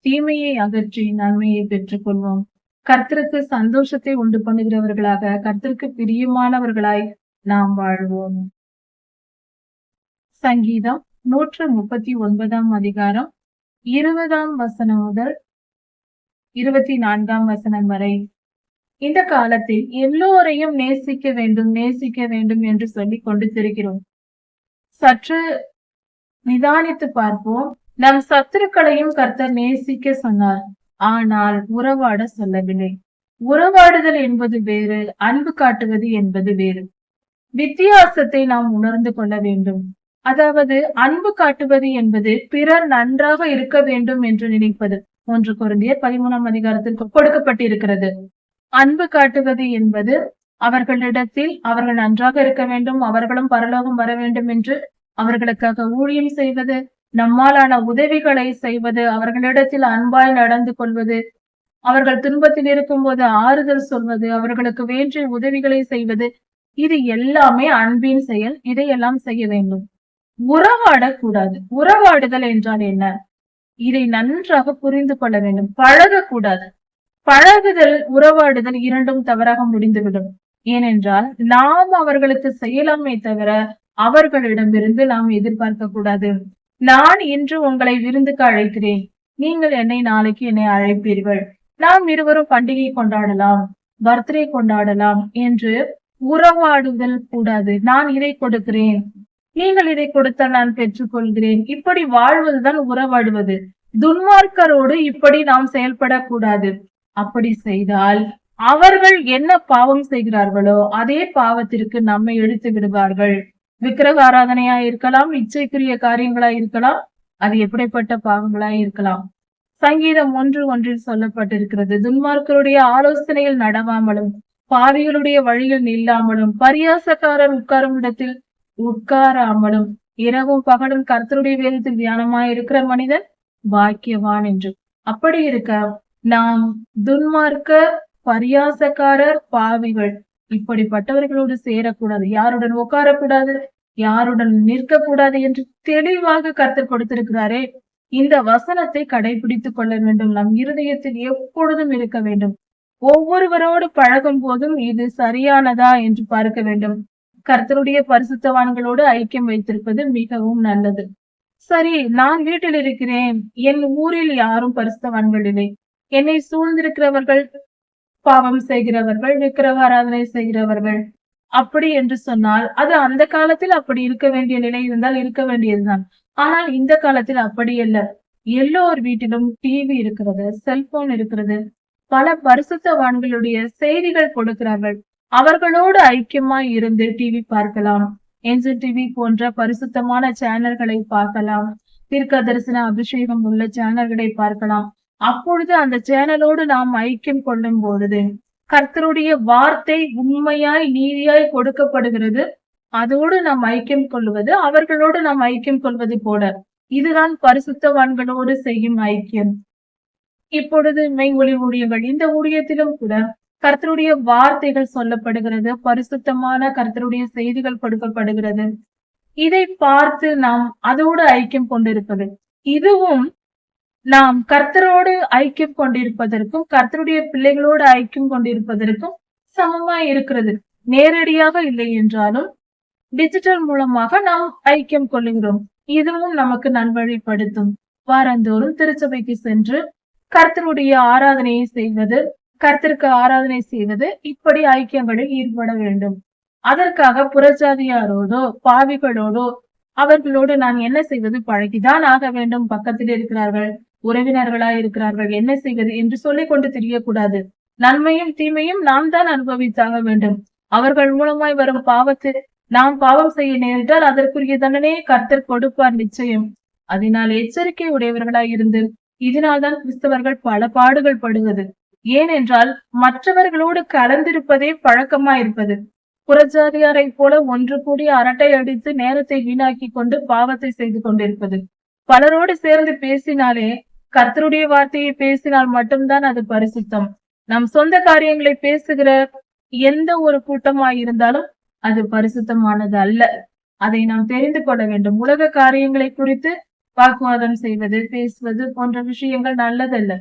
[SPEAKER 1] தீமையை அகற்றி நன்மையை பெற்றுக் கொள்வோம். கர்த்தருக்கு சந்தோஷத்தை உண்டு பண்ணுகிறவர்களாக, கர்த்தருக்கு பிரியமானவர்களாய் நாம் வாழ்வோம். சங்கீதம் 139 அதிகாரம் 20 வசனம் முதல் 24 வசனம் வரை. இந்த காலத்தில் எல்லோரையும் நேசிக்க வேண்டும் என்று சொல்லிக் கொண்டு திரிகிறோம். சற்று நிதானித்து பார்ப்போம். நம் சத்துருக்களையும் கர்த்தர் நேசிக்க சொன்னார், ஆனால் உறவாட சொல்லவில்லை. உறவாடுதல் என்பது வேறு, அன்பு காட்டுவது என்பது வேறு. வித்தியாசத்தை நாம் உணர்ந்து கொள்ள வேண்டும். அதாவது அன்பு காட்டுவது என்பது பிறர் நன்றாக இருக்க வேண்டும் என்று நினைப்பது. 1 கொரிந்தியர் 13 அதிகாரத்தில் கொடுக்கப்பட்டிருக்கிறது. அன்பு காட்டுவது என்பது அவர்களிடத்தில் அவர்கள் நன்றாக இருக்க வேண்டும், அவர்களும் பரலோகம் வர வேண்டும் என்று அவர்களுக்காக ஊழியம் செய்வது, நம்மாலான உதவிகளை செய்வது, அவர்களிடத்தில் அன்பாய் நடந்து கொள்வது, அவர்கள் துன்பத்தில் இருக்கும் போது ஆறுதல் சொல்வது, அவர்களுக்கு வேண்டிய உதவிகளை செய்வது, இது எல்லாமே அன்பின் செயல். இதையெல்லாம் செய்ய வேண்டும். உறவாடக்கூடாது. உறவாடுதல் என்றால் என்ன? இதை நன்றாக புரிந்து கொள்ள வேண்டும். பழகக்கூடாது. பழகுதல், உறவாடுதல் இரண்டும் தவறாக முடிந்துவிடும். ஏனென்றால் நாம் அவர்களுக்கு செய்யலாமே தவிர அவர்களிடமிருந்து நாம் எதிர்பார்க்க கூடாது. நான் இன்று உங்களை விருந்துக்கு அழைக்கிறேன், நீங்கள் நாளைக்கு என்னை அழைப்பீர்கள், நாம் இருவரும் பண்டிகை கொண்டாடலாம், பர்த்டே கொண்டாடலாம் என்று உறவாடுதல் கூடாது. நான் இதை கொடுக்கிறேன், நீங்கள் இதை கொடுத்தால் நான் பெற்றுக்கொள்கிறேன், இப்படி வாழ்வதுதான் உறவாடுவது. துன்மார்க்கரோடு இப்படி நாம் செயல்படக்கூடாது. அப்படி செய்தால் அவர்கள் என்ன பாவம் செய்கிறார்களோ அதே பாவத்திற்கு நம்மை இழுத்து விடுவார்கள். விக்கிரக ஆராதனையா இருக்கலாம், இச்சைக்குரிய காரியங்களா இருக்கலாம், அது எப்படிப்பட்ட பாவங்களா இருக்கலாம். சங்கீதம் 1:1 சொல்லப்பட்டிருக்கிறது, துன்மார்க்கருடைய ஆலோசனையில் நடவாமலும் பாவிகளுடைய வழியில் நில்லாமலும் பரியாசக்காரர் உட்காரும் இடத்தில் உட்காராமலும் இரவும் பகலும் கர்த்தருடைய வேதத்தில் தியானமாய் இருக்கிற மனிதன் பாக்கியவான் என்று. அப்படி இருக்க நாம் துன்மார்க்க, பரியாசக்காரர், பாவிகள் இப்படிப்பட்டவர்களோடு சேரக்கூடாது, யாருடன் உட்காரக்கூடாது, யாருடன் நிற்கக்கூடாது என்று தெளிவாக கர்த்தர் கொடுத்திருக்கிறாரே. இந்த வசனத்தை கடைபிடித்துக் கொள்ள வேண்டும். நம் இருதயத்தில் எப்பொழுதும் இருக்க வேண்டும். ஒவ்வொருவரோடு பழகும் போதும் இது சரியானதா என்று பார்க்க வேண்டும். கர்த்தருடைய பரிசுத்தவான்களோடு ஐக்கியம் வைத்திருப்பது மிகவும் நல்லது. சரி, நான் வீட்டில் இருக்கிறேன், என் ஊரில் யாரும் பரிசுத்தவான்கள் இல்லை, என்னை சூழ்ந்திருக்கிறவர்கள் பாவம் செய்கிறவர்கள், விக்கிரக ஆராதனை செய்கிறவர்கள், அப்படி என்று சொன்னால் அது அந்த காலத்தில் அப்படி இருக்க வேண்டிய நிலை இருந்தால் இருக்க வேண்டியதுதான். ஆனால் இந்த காலத்தில் அப்படி அல்ல. எல்லோர் வீட்டிலும் டிவி இருக்கிறது, செல்போன் இருக்கிறது, பல பரிசுத்தவான்களுடைய செய்திகள் கொடுக்கிறார்கள். அவர்களோடு ஐக்கியமாய் இருந்து டிவி பார்க்கலாம். ஏஞ்சல் டிவி போன்ற பரிசுத்தமான சேனல்களை பார்க்கலாம். தீர்க்க தரிசன அபிஷேகம் உள்ள சேனல்களை பார்க்கலாம். அப்பொழுது அந்த சேனலோடு நாம் ஐக்கியம் கொள்ளும் பொழுது கர்த்தருடைய வார்த்தை உண்மையாய் நீதியாய் கொடுக்கப்படுகிறது. அதோடு நாம் ஐக்கியம் கொள்வது அவர்களோடு நாம் ஐக்கியம் கொள்வது போல. இதுதான் பரிசுத்தவான்களோடு செய்யும் ஐக்கியம். இப்பொழுது மெய் ஒளி ஊழியங்கள், இந்த ஊழியத்திலும் கூட கர்த்தருடைய வார்த்தைகள் சொல்லப்படுகிறது. பரிசுத்தமான கர்த்தருடைய செய்திகள் கொடுக்கப்படுகிறது. இதை பார்த்து நாம் அதோடு ஐக்கியம் கொண்டிருப்பது, இதுவும் நாம் கர்த்தரோடு ஐக்கியம் கொண்டிருப்பதற்கும் கர்த்தருடைய பிள்ளைகளோடு ஐக்கியம் கொண்டிருப்பதற்கும் சமமாய் இருக்கிறது. நேரடியாக இல்லை என்றாலும் டிஜிட்டல் மூலமாக நாம் ஐக்கியம் கொள்ளுகிறோம். இதுவும் நமக்கு நல்வழிப்படுத்தும். வாரந்தோறும் திருச்சபைக்கு சென்று கர்த்தருடைய ஆராதனையை செய்வது, கர்த்தருக்கு ஆராதனை செய்வது, இப்படி ஐக்கியங்களில் ஈடுபட வேண்டும். அதற்காக புறஜாதியாரோடோ பாவிகளோடோ அவர்களோடு நான் என்ன செய்வது, பழகிதான் ஆக வேண்டும். பக்கத்தில் இருக்கிறார்கள், உறவினர்களாய் இருக்கிறார்கள், என்ன செய்வது என்று சொல்லிக் கொண்டு தெரியக்கூடாது. நன்மையும் தீமையும் நாம் தான் அனுபவித்தாக வேண்டும். அவர்கள் மூலமாய் வரும் பாவத்தில் நாம் பாவம் செய்ய நேரிட்டால் அதற்குரிய தண்டனையை கர்த்தர் கொடுப்பார் நிச்சயம். அதனால் எச்சரிக்கை உடையவர்களாய் இருந்து, இதனால்தான் கிறிஸ்தவர்கள் பல பாடுகள் படுவது. ஏனென்றால் மற்றவர்களோடு கலந்திருப்பதே பழக்கமாயிருப்பது. புறஜாதியாரை போல ஒன்று கூடி அரட்டை அடித்து நேரத்தை வீணாக்கி கொண்டு பாவத்தை செய்து கொண்டிருப்பது. பலரோடு சேர்ந்து பேசினாலே, கர்த்தருடைய வார்த்தையை பேசினால் மட்டும்தான் அது பரிசுத்தம். நம் சொந்த காரியங்களை பேசுகிற எந்த ஒரு கூட்டமாயிருந்தாலும் அது பரிசுத்தமானது அல்ல. அதை நாம் தெரிந்து கொள்ள வேண்டும். உலக காரியங்களை குறித்து வாக்குவாதம் செய்வது, பேசுவது போன்ற விஷயங்கள் நல்லதல்ல.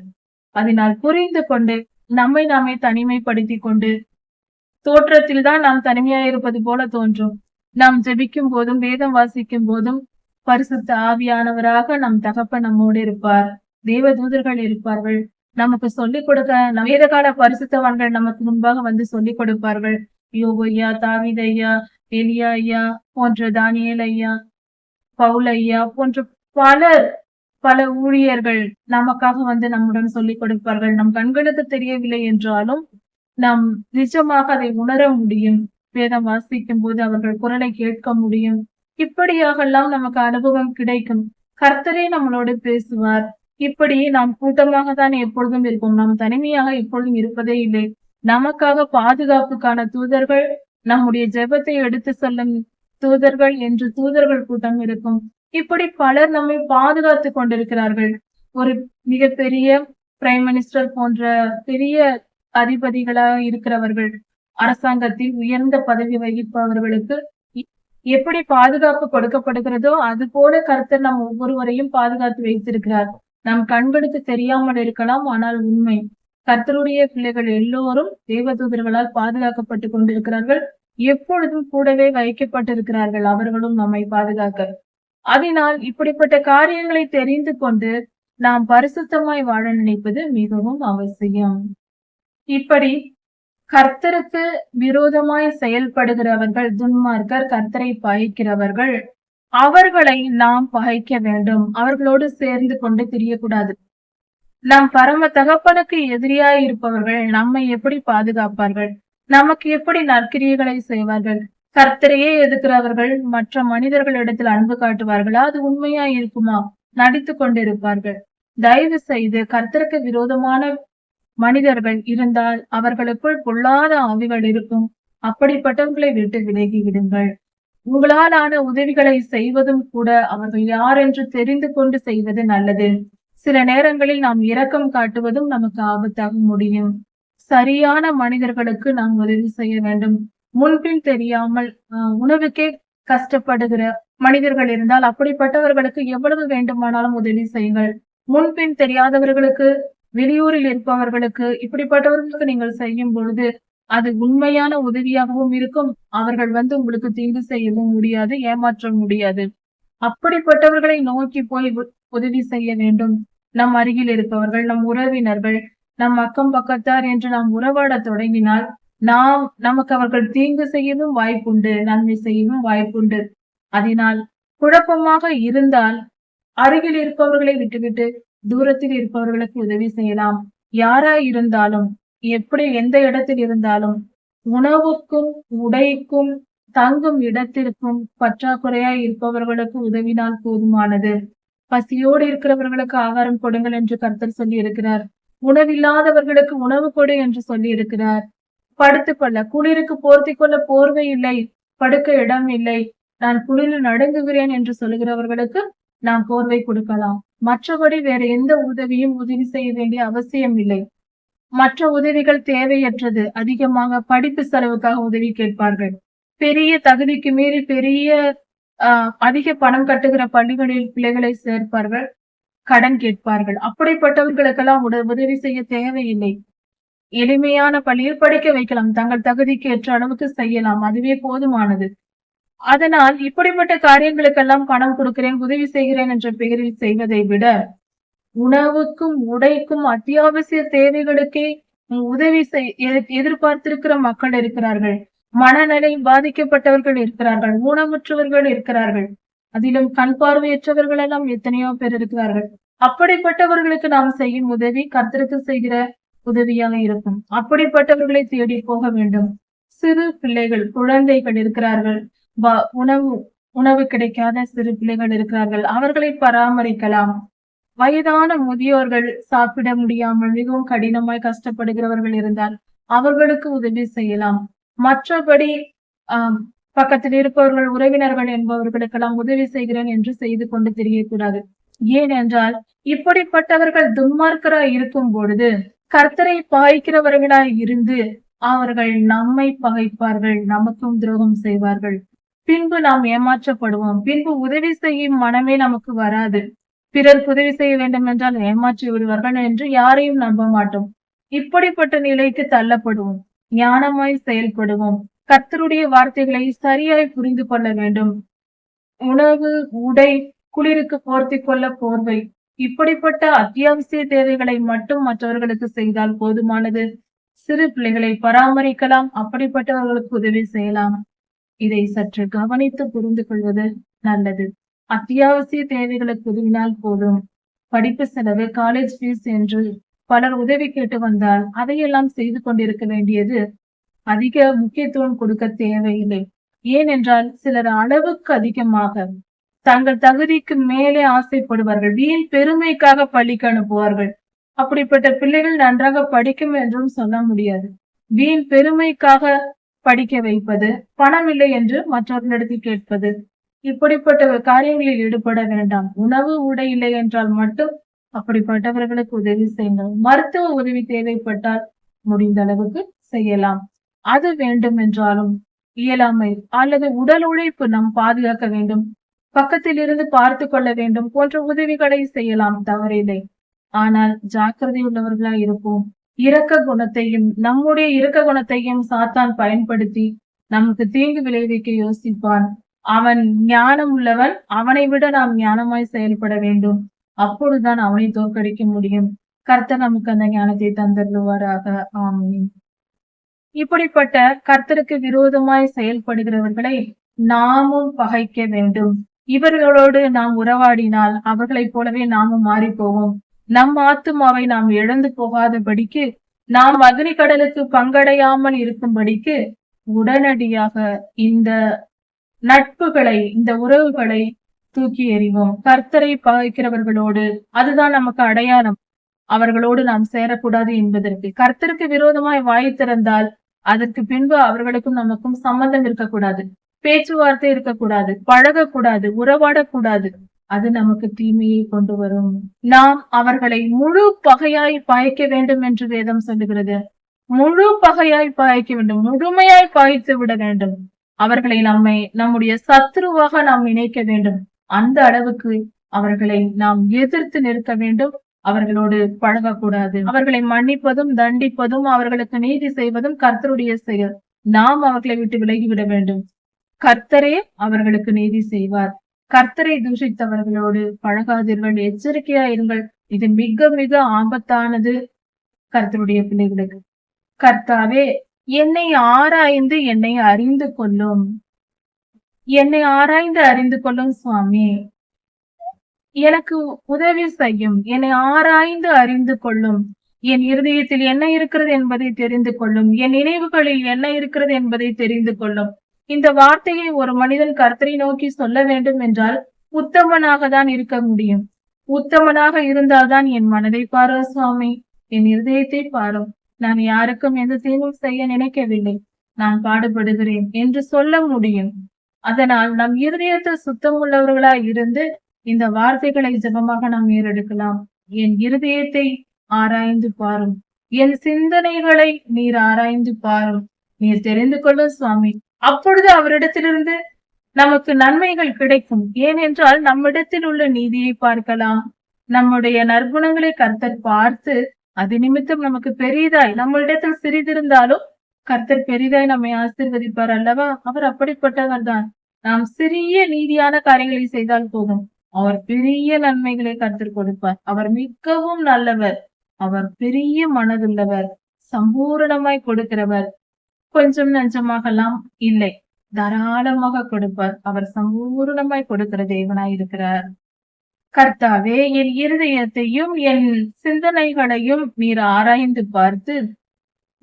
[SPEAKER 1] அதனால் புரிந்து கொண்டு நம்மை நாமே தனிமைப்படுத்திக் கொண்டு, தோற்றத்தில் தான் நாம் தனிமையாயிருப்பது போல தோன்றும். நாம் ஜெபிக்கும் போதும் வேதம் வாசிக்கும் போதும் பரிசுத்த ஆவியானவராக நம் தகப்பன் நம்மோடு இருப்பார். தேவ தூதர்கள் இருப்பார்கள். நமக்கு சொல்லிக் கொடுக்க வேதகால பரிசுத்தவான்கள் நமக்கு முன்பாக வந்து சொல்லிக் கொடுப்பார்கள். யோபு ஐயா, தாவீது ஐயா, எலியா ஐயா போன்ற, தானியேல் ஐயா, பவுல் ஐயா போன்ற பல ஊழியர்கள் நமக்காக வந்து நம்முடன் சொல்லிக் கொடுப்பார்கள். நம் கண்களுக்கு தெரியவில்லை என்றாலும் நாம் நிஜமாக அதை உணர முடியும். வேதம் வாசிக்கும் போது அவர்கள் குரலை கேட்க முடியும். இப்படியாகலாம் நமக்கு அனுபவம் கிடைக்கும். கர்த்தரே நம்மளோடு பேசுவார். இப்படி நாம் கூட்டமாக தான் எப்பொழுதும் இருப்போம். நாம் தனிமையாக எப்பொழுதும் இருப்பதே இல்லை. நமக்காக பாதுகாப்புக்கான தூதர்கள், நம்முடைய ஜெபத்தை எடுத்து செல்லும் தூதர்கள் என்று தூதர்கள் கூட்டம் இருக்கும். இப்படி பலர் நம்மை பாதுகாத்து கொண்டிருக்கிறார்கள். ஒரு மிகப்பெரிய பிரைம் மினிஸ்டர் போன்ற பெரிய அதிபதிகளாக இருக்கிறவர்கள், அரசாங்கத்தில் உயர்ந்த பதவி வகிப்பவர்களுக்கு எப்படி பாதுகாப்பு கொடுக்கப்படுகிறதோ அது போல கர்த்தர் நம் ஒவ்வொருவரையும் பாதுகாத்து வைத்திருக்கிறார். நம் கண்களுக்கு தெரியாமல் இருக்கலாம், ஆனால் உண்மை. கர்த்தருடைய பிள்ளைகள் எல்லோரும் தேவதூதர்களால் பாதுகாக்கப்பட்டு கொண்டிருக்கிறார்கள். எப்பொழுதும் கூடவே வைக்கப்பட்டிருக்கிறார்கள், அவர்களும் நம்மை பாதுகாக்க. அதனால் இப்படிப்பட்ட காரியங்களை தெரிந்து கொண்டு நாம் பரிசுத்தமாய் வாழ நினைப்பது மிகவும் அவசியம். இப்படி கர்த்தருக்கு விரோதமாய் செயல்படுகிறவர்கள் துன்மார்க்கர், கர்த்தரை பகைக்கிறவர்கள், அவர்களை நாம் பகைக்க வேண்டும். அவர்களோடு சேர்ந்து கொண்டு திரியக்கூடாது. நம் பரம தகப்பனுக்கு எதிரியாய் இருப்பவர்கள் நம்மை எப்படி பாதுகாப்பார்கள்? நமக்கு எப்படி நற்கிரியைகளை செய்வார்கள்? கர்த்தரையே எதிர்க்கிறவர்கள் மற்ற மனிதர்களிடத்தில் அன்பு காட்டுவார்களா? அது உண்மையா இருக்குமா? நடித்து கொண்டிருப்பார்கள். தயவு செய்து கர்த்தருக்கு விரோதமான மனிதர்கள் இருந்தால் அவர்களுக்குள் பொல்லாத ஆவிகள் இருக்கும். அப்படிப்பட்டவர்களை விட்டு விலகி விடுங்கள். உங்களால் ஆன உதவிகளை செய்வதும் கூட அவர்கள் யார் என்று தெரிந்து கொண்டு செய்வது நல்லது. சில நேரங்களில் நாம் இரக்கம் காட்டுவதும் நமக்கு ஆபத்தாக முடியும். சரியான மனிதர்களுக்கு நாம் உதவி செய்ய வேண்டும். முன்பின் தெரியாமல் உணவுக்கே கஷ்டப்படுகிற மனிதர்கள் இருந்தால் அப்படிப்பட்டவர்களுக்கு எவ்வளவு வேண்டுமானாலும் உதவி செய்யுங்கள். முன்பின் தெரியாதவர்களுக்கு, வெளியூரில் இருப்பவர்களுக்கு, இப்படிப்பட்டவர்களுக்கு நீங்கள் செய்யும் பொழுது அது உண்மையான உதவியாகவும் இருக்கும். அவர்கள் வந்து உங்களுக்கு தீங்கு செய்யவும் முடியாது, ஏமாற்ற முடியாது. அப்படிப்பட்டவர்களை நோக்கி போய் உதவி செய்ய வேண்டும். நம் அருகில் இருப்பவர்கள், நம் உறவினர்கள், நம் அக்கம் பக்கத்தார் என்று நாம் உறவாட தொடங்கினால் நமக்கு அவர்கள் தீங்கு செய்யவும் வாய்ப்புண்டு, நன்மை செய்யவும் வாய்ப்புண்டு. அதனால் குழப்பமாக இருந்தால் அருகில் இருப்பவர்களை விட்டுவிட்டு தூரத்தில் இருப்பவர்களுக்கு உதவி செய்யலாம். யாராய் இருந்தாலும், எப்படி எந்த இடத்தில் இருந்தாலும் உணவுக்கும் உடைக்கும் தங்கும் இடத்திற்கும் பற்றாக்குறையாய் இருப்பவர்களுக்கு உதவினால் போதுமானது. பசியோடு இருக்கிறவர்களுக்கு ஆகாரம் கொடுங்கள் என்று கர்த்தர் சொல்லி இருக்கிறார். உணவில்லாதவர்களுக்கு உணவு கொடு என்று சொல்லி இருக்கிறார். படுத்துக்கொள்ள குளிருக்கு போர்த்திக் கொள்ள போர்வை இல்லை, படுக்க இடம் இல்லை, நான் குளிரில் நடுங்குகிறேன் என்று சொல்லுகிறவர்களுக்கு நாம் போர்வை கொடுக்கலாம். மற்றபடி வேற எந்த உதவியும் உதவி செய்ய வேண்டிய அவசியம் இல்லை. மற்ற உதவிகள் தேவையற்றது. அதிகமாக படிப்பு செலவுக்காக உதவி கேட்பார்கள். பெரிய தகுதிக்கு மீறி பெரிய அதிக பணம் கட்டுகிற பள்ளிகளில் பிள்ளைகளை சேர்ப்பார்கள், கடன் கேட்பார்கள். அப்படிப்பட்டவர்களுக்கெல்லாம் உதவி செய்ய தேவையில்லை. எளிமையான பள்ளியில் படிக்க வைக்கலாம், தங்கள் தகுதிக்கு ஏற்ற அளவுக்கு செய்யலாம், அதுவே போதுமானது. அதனால் இப்படிப்பட்ட காரியங்களுக்கெல்லாம் பணம் கொடுக்கிறேன், உதவி செய்கிறேன் என்ற பெயரில் செய்வதை விட உணவுக்கும் உடைக்கும் அத்தியாவசிய தேவைகளுக்கே உதவி எதிர்பார்த்திருக்கிற மக்கள் இருக்கிறார்கள். மனநிலை பாதிக்கப்பட்டவர்கள் இருக்கிறார்கள், ஊனமுற்றவர்கள் இருக்கிறார்கள், அதிலும் கண் பார்வையற்றவர்கள் எல்லாம் எத்தனையோ பேர் இருக்கிறார்கள். அப்படிப்பட்டவர்களுக்கு நாம் செய்யும் உதவி கர்த்தருக்கு செய்கிற உதவியாக இருக்கும். அப்படிப்பட்டவர்களை தேடி போக வேண்டும். சிறு பிள்ளைகள், குழந்தைகள் இருக்கிறார்கள், உணவு கிடைக்காத சிறு பிள்ளைகள் இருக்கிறார்கள், அவர்களை பராமரிக்கலாம். வயதான முதியோர்கள் சாப்பிட முடியாமல் மிகவும் கடினமாய் கஷ்டப்படுகிறவர்கள் இருந்தால் அவர்களுக்கு உதவி செய்யலாம். மற்றபடி பக்கத்தில் இருப்பவர்கள், உறவினர்கள் என்பவர்களுக்கெல்லாம் உதவி செய்கிறேன் என்று செய்து கொண்டு தெரியக்கூடாது. ஏனென்றால் இப்படிப்பட்டவர்கள் துன்மார்க்கராய் இருக்கும் பொழுது கர்த்தரை பாய்க்கிறவர்களாய் இருந்து அவர்கள் நம்மை பகைப்பார்கள், நமக்கும் துரோகம் செய்வார்கள். பின்பு நாம் ஏமாற்றப்படுவோம். பின்பு உதவி செய்யும் மனமே நமக்கு வராது. பிறருக்கு உதவி செய்ய வேண்டும் என்றால் ஏமாற்றி விடுவார்கள் என்று யாரையும் நம்ப மாட்டோம். இப்படிப்பட்ட நிலைக்கு தள்ளப்படுவோம். ஞானமாய் செயல்படுவோம். கர்த்தருடைய வார்த்தைகளை சரியாய் புரிந்து கொள்ள வேண்டும். உணவு, உடை, குளிருக்கு போர்த்திக் கொள்ள போர்வை, இப்படிப்பட்ட அத்தியாவசிய தேவைகளை மட்டும் மற்றவர்களுக்கு செய்தால் போதுமானது. சிறு பிள்ளைகளை பராமரிக்கலாம், அப்படிப்பட்டவர்களுக்கு உதவி செய்யலாம். இதை சற்று கவனித்து புரிந்து கொள்வது நல்லது. அத்தியாவசிய தேவைகளுக்கு உதவினால் போதும். படிப்பு செலவு, காலேஜ் ஃபீஸ் என்று பலர் உதவி கேட்டு வந்தால் அதையெல்லாம் செய்து கொண்டிருக்க வேண்டியது அதிக முக்கியத்துவம் கொடுக்க தேவையில்லை. ஏனென்றால் சிலர் அளவுக்கு அதிகமாக தங்கள் தகுதிக்கு மேலே ஆசைப்படுவார்கள். வீண் பெருமைக்காக பள்ளிக்கு அனுப்புவார்கள். அப்படிப்பட்ட பிள்ளைகள் நன்றாக படிக்கும் என்றும் சொல்ல முடியாது. வீண் பெருமைக்காக படிக்க வைப்பது, பணம் இல்லை என்று மற்றவர்களிடத்தில் கேட்பது, இப்படிப்பட்ட காரியங்களில் ஈடுபட வேண்டாம். உணவு, உடை இல்லை என்றால் மட்டும் அப்படிப்பட்டவர்களுக்கு உதவி செய்யுங்கள். மருத்துவ உதவி தேவைப்பட்டால் முடிந்த அளவுக்கு செய்யலாம். அது வேண்டும் என்றாலும் இயலாமை அல்லது உடல் உழைப்பு நாம் பாதுகாக்க வேண்டும், பக்கத்தில் இருந்து பார்த்து கொள்ள வேண்டும் போன்ற உதவிகளை செய்யலாம், தவறில்லை. ஆனால் ஜாக்கிரதை உள்ளவர்களாய் இருப்போம். இரக்க குணத்தையும் நம்முடைய இரக்க குணத்தையும் சாத்தான் பயன்படுத்தி நமக்கு தீங்கு விளைவிக்க யோசிப்பான். அவன் ஞானம் உள்ளவன், அவனை விட நாம் ஞானமாய் செயல்பட வேண்டும். அப்பொழுதுதான் அவனை தோற்கடிக்க முடியும். கர்த்தர் நமக்கு அந்த ஞானத்தை தந்தருவாராக. ஆமென். இப்படிப்பட்ட கர்த்தருக்கு விரோதமாய் செயல்படுகிறவர்களை நாமும் பகைக்க வேண்டும். இவர்களோடு நாம் உறவாடினால் அவர்களைப் போலவே நாமும் மாறி போவோம். நம் ஆத்துமாவை நாம் இழந்து போகாதபடிக்கு, நாம் அக்னி கடலுக்கு பங்கடையாமல் இருக்கும்படிக்கு உடனடியாக இந்த நட்புகளை, இந்த உறவுகளை தூக்கி எறிவோம். கர்த்தரை பகைக்கிறவர்களோடு, அதுதான் நமக்கு அடையாளம், அவர்களோடு நாம் சேரக்கூடாது என்பதற்கு. கர்த்தருக்கு விரோதமாய் வாய் திறந்தால் அதற்கு பின்பு அவர்களுக்கும் நமக்கும் சம்பந்தம் இருக்கக்கூடாது, பேச்சுவார்த்தை இருக்கக்கூடாது, பழகக்கூடாது, உறவாடக்கூடாது. அது நமக்கு தீமையை கொண்டு வரும். நாம் அவர்களை முழு பகையாய் பாய்க்க வேண்டும் என்று வேதம் சொல்லுகிறது. முழு பகையாய் பாய்க்க வேண்டும், முழுமையாய் பாய்த்து விட வேண்டும். அவர்களை நம்முடைய சத்துருவாக நாம் நினைக்க வேண்டும். அந்த அளவுக்கு அவர்களை நாம் எதிர்த்து நிற்க வேண்டும். அவர்களோடு பழகக்கூடாது. அவர்களை மன்னிப்பதும் தண்டிப்பதும் அவர்களுக்கு நீதி செய்வதும் கர்த்தருடைய செயல். நாம் அவர்களை விட்டு விலகிவிட வேண்டும். கர்த்தரே அவர்களுக்கு நீதி செய்வார். கர்த்தரை தூஷித்தவர்களோடு பழகாதீர்கள், எச்சரிக்கையா இருங்கள். இது மிக மிக ஆபத்தானது கர்த்தருடைய பிள்ளைகளுக்கு. கர்த்தாவே, என்னை ஆராய்ந்து என்னை அறிந்து கொள்ளும். என்னை ஆராய்ந்து அறிந்து கொள்ளும் சுவாமி, எனக்கு உதவி செய்யும். என்னை ஆராய்ந்து அறிந்து கொள்ளும். என் இருதயத்தில் என்ன இருக்கிறது என்பதை தெரிந்து கொள்ளும். என் நினைவுகளில் என்ன இருக்கிறது என்பதை தெரிந்து கொள்ளும். இந்த வார்த்தையை ஒரு மனிதன் கர்த்தரை நோக்கி சொல்ல வேண்டும் என்றால் உத்தமனாக தான் இருக்க முடியும். உத்தமனாக இருந்தால்தான் என் மனதை பாரு சுவாமி, என் இருதயத்தை பாரும். நான் யாருக்கும் எந்த தீங்கும் செய்ய நினைக்கவில்லை. நான் பாடுபடுகிறேன் என்று சொல்ல முடியும். அதனால் நம் இருதயத்தில் சுத்தம் உள்ளவர்களாய் இருந்து இந்த வார்த்தைகளை ஜெபமாக நாம் ஏறெடுக்கலாம். என் இருதயத்தை ஆராய்ந்து பாரும். என் சிந்தனைகளை நீர் ஆராய்ந்து பாரும். நீர் தெரிந்து கொள்ளும் சுவாமி. அப்பொழுது அவரிடத்திலிருந்து நமக்கு நன்மைகள் கிடைக்கும். ஏனென்றால் நம்மிடத்தில் உள்ள நீதியை பார்க்கலாம். நம்முடைய நற்குணங்களை கர்த்தர் பார்த்து அது நிமித்தம் நமக்கு பெரிதாய், நம்மளிடத்தில் சிறிதிருந்தாலும் கர்த்தர் பெரிதாய் நம்மை ஆசீர்வதிப்பார் அல்லவா? அவர் அப்படிப்பட்டவர் தான். நாம் சிறிய நீதியான காரியங்களை செய்தால் போதும், அவர் பெரிய நன்மைகளை கர்த்தர் கொடுப்பார். அவர் மிகவும் நல்லவர். அவர் பெரிய மனதுள்ளவர், சம்பூரணமாய் கொடுக்கிறவர். கொஞ்சம் நஞ்சமாகலாம் இல்லை, தாராளமாக கொடுப்பார். அவர் சம்பூரணமாய் கொடுக்கிற தேவனாய் இருக்கிறார். கர்த்தாவே, என் இருதயத்தையும் என் சிந்தனைகளையும் நீர் ஆராய்ந்து பார்த்து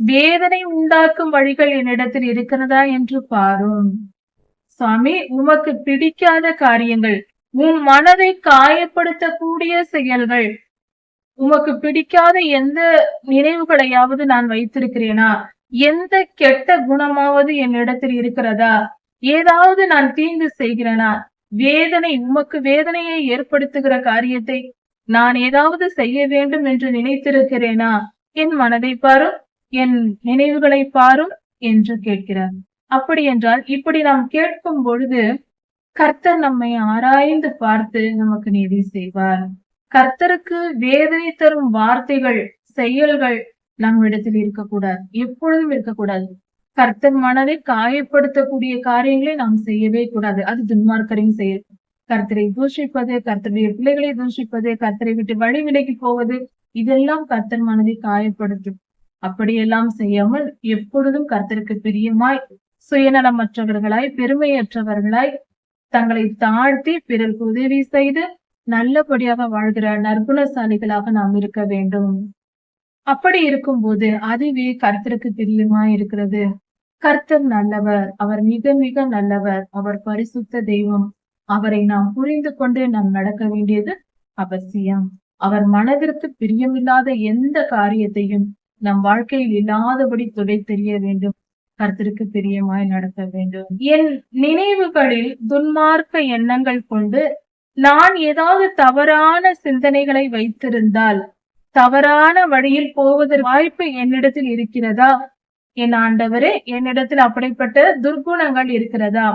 [SPEAKER 1] வேதனை உண்டாக்கும் வழிகள் என்னிடத்தில் இருக்கிறதா என்று பாரும். சுவாமி, உமக்கு பிடிக்காத காரியங்கள், உன் மனதை காயப்படுத்தக்கூடிய செயல்கள், உமக்கு பிடிக்காத எந்த நினைவுகளையாவது நான் வைத்திருக்கிறேனா? எந்த கெட்ட குணமாவது என்னிடத்தில் இருக்கிறதா? ஏதாவது நான் தீங்கு செய்கிறேனா? வேதனை, உமக்கு வேதனையை ஏற்படுத்துகிற காரியத்தை நான் ஏதாவது செய்ய வேண்டும் என்று நினைத்திருக்கிறேனா? என் மனதை பாரும், என் நினைவுகளை பாரும் என்று கேட்கிறார். அப்படி என்றால் இப்படி நாம் கேட்கும் பொழுது கர்த்தர் நம்மை ஆராய்ந்து பார்த்து நமக்கு நீதி செய்வார். கர்த்தருக்கு வேதனை தரும் வார்த்தைகள், செயல்கள் நம்மிடத்தில் இருக்கக்கூடாது, எப்பொழுதும் இருக்கக்கூடாது. கர்த்தர் மனதை காயப்படுத்தக்கூடிய காரியங்களை நாம் செய்யவே கூடாது. அது துன்மார்க்கரின் செயல். கர்த்தரை தூஷிப்பது, கர்த்தருடைய பிள்ளைகளை தூஷிப்பது, கர்த்தரை விட்டு வழி விலகி போவது, இதெல்லாம் கர்த்தர் மனதை காயப்படுத்தும். அப்படியெல்லாம் செய்யாமல் எப்பொழுதும் கர்த்தருக்கு பிரியமாய், சுயநலமற்றவர்களாய், பெருமையற்றவர்களாய், தங்களை தாழ்த்தி பிறருக்கு உதவி செய்து நல்லபடியாக வாழ்கிற நற்குணசாலிகளாக நாம் இருக்க வேண்டும். அப்படி இருக்கும்போது அதுவே கர்த்தருக்கு பிரியமா இருக்கிறது. கர்த்தர் நல்லவர், அவர் மிக மிக நல்லவர், அவர் பரிசுத்த தெய்வம். அவரை நாம் புரிந்து கொண்டு நாம் நடக்க வேண்டியது அவசியம். அவர் மனதிற்கு பிரியமில்லாத எந்த காரியத்தையும் நம் வாழ்க்கையில் இல்லாதபடி துடை தெரிய வேண்டும். கர்த்தருக்கு பிரியமாய் நடக்க வேண்டும். என் நினைவுகளில் துன்மார்க்க எண்ணங்கள் கொண்டு நான் ஏதாவது தவறான சிந்தனைகளை வைத்திருந்தால், தவறான வழியில் போவதற்கு வாய்ப்பு என்னிடத்தில் இருக்கிறதா? என் ஆண்டவரே, என்னிடத்தில் அப்படிப்பட்ட துர்குணங்கள் இருக்கிறதா,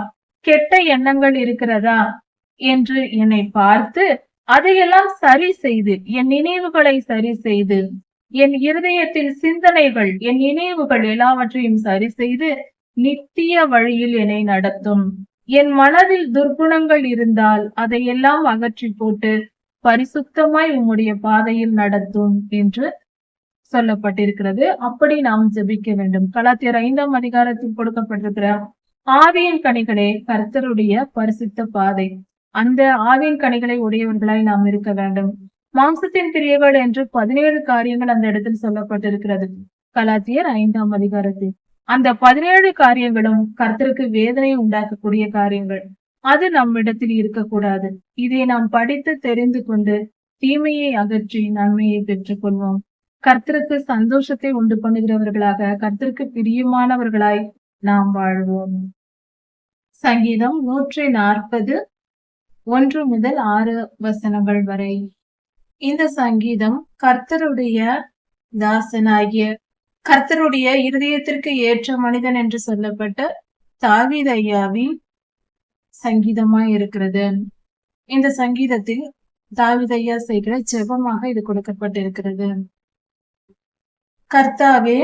[SPEAKER 1] கெட்ட எண்ணங்கள் இருக்கிறதா என்று என்னை பார்த்து அதையெல்லாம் சரி செய்து, என் நினைவுகளை சரி செய்து, என் இருதயத்தில் சிந்தனைகள், என் நினைவுகள் எல்லாவற்றையும் சரி செய்து நித்திய வழியில் என்னை நடத்தும். என் மனதில் துர்குணங்கள் இருந்தால் அதையெல்லாம் அகற்றி போட்டு பரிசுத்தமாய் உம்முடைய பாதையில் நடத்தும் என்று சொல்லப்பட்டிருக்கிறது. அப்படி நாம் ஜெபிக்க வேண்டும். கலாத்தியர் 5ஆம் அதிகாரத்தில் கொடுக்கப்பட்டிருக்கிற ஆவியின் கனிகளே கர்த்தருடைய பரிசுத்த பாதை. அந்த ஆவியின் கனிகளை உடையவர்களாய் நாம் இருக்க வேண்டும். மாம்சத்தின் கிரியைகள் என்று 17 காரியங்கள் அந்த இடத்தில் சொல்லப்பட்டிருக்கிறது. கலாத்தியர் 5ஆம் அதிகாரத்தில் அந்த 17 காரியங்களும் கர்த்தருக்கு வேதனை உண்டாக்கக்கூடிய காரியங்கள். அது நம்மிடத்தில் இருக்கக்கூடாது. இதை நாம் படித்து தெரிந்து கொண்டு தீமையை அகற்றி நன்மையை பெற்றுக் கொள்வோம். கர்த்தருக்கு சந்தோஷத்தை உண்டு பண்ணுகிறவர்களாக, கர்த்தருக்கு பிரியமானவர்களாய் நாம் வாழ்வோம். சங்கீதம் 140 1 முதல் 6 வசனங்கள் வரை. இந்த சங்கீதம் கர்த்தருடைய தாசனாகிய, கர்த்தருடைய இருதயத்திற்கு ஏற்ற மனிதன் என்று சொல்லப்பட்ட தாவீது ஐயாவின் சங்கீதமாய் இருக்கிறது. இந்த சங்கீதத்தில் தாவீது ஐயா செய்கிற ஜெபமாக இது கொடுக்கப்பட்டிருக்கிறது. கர்த்தாவே,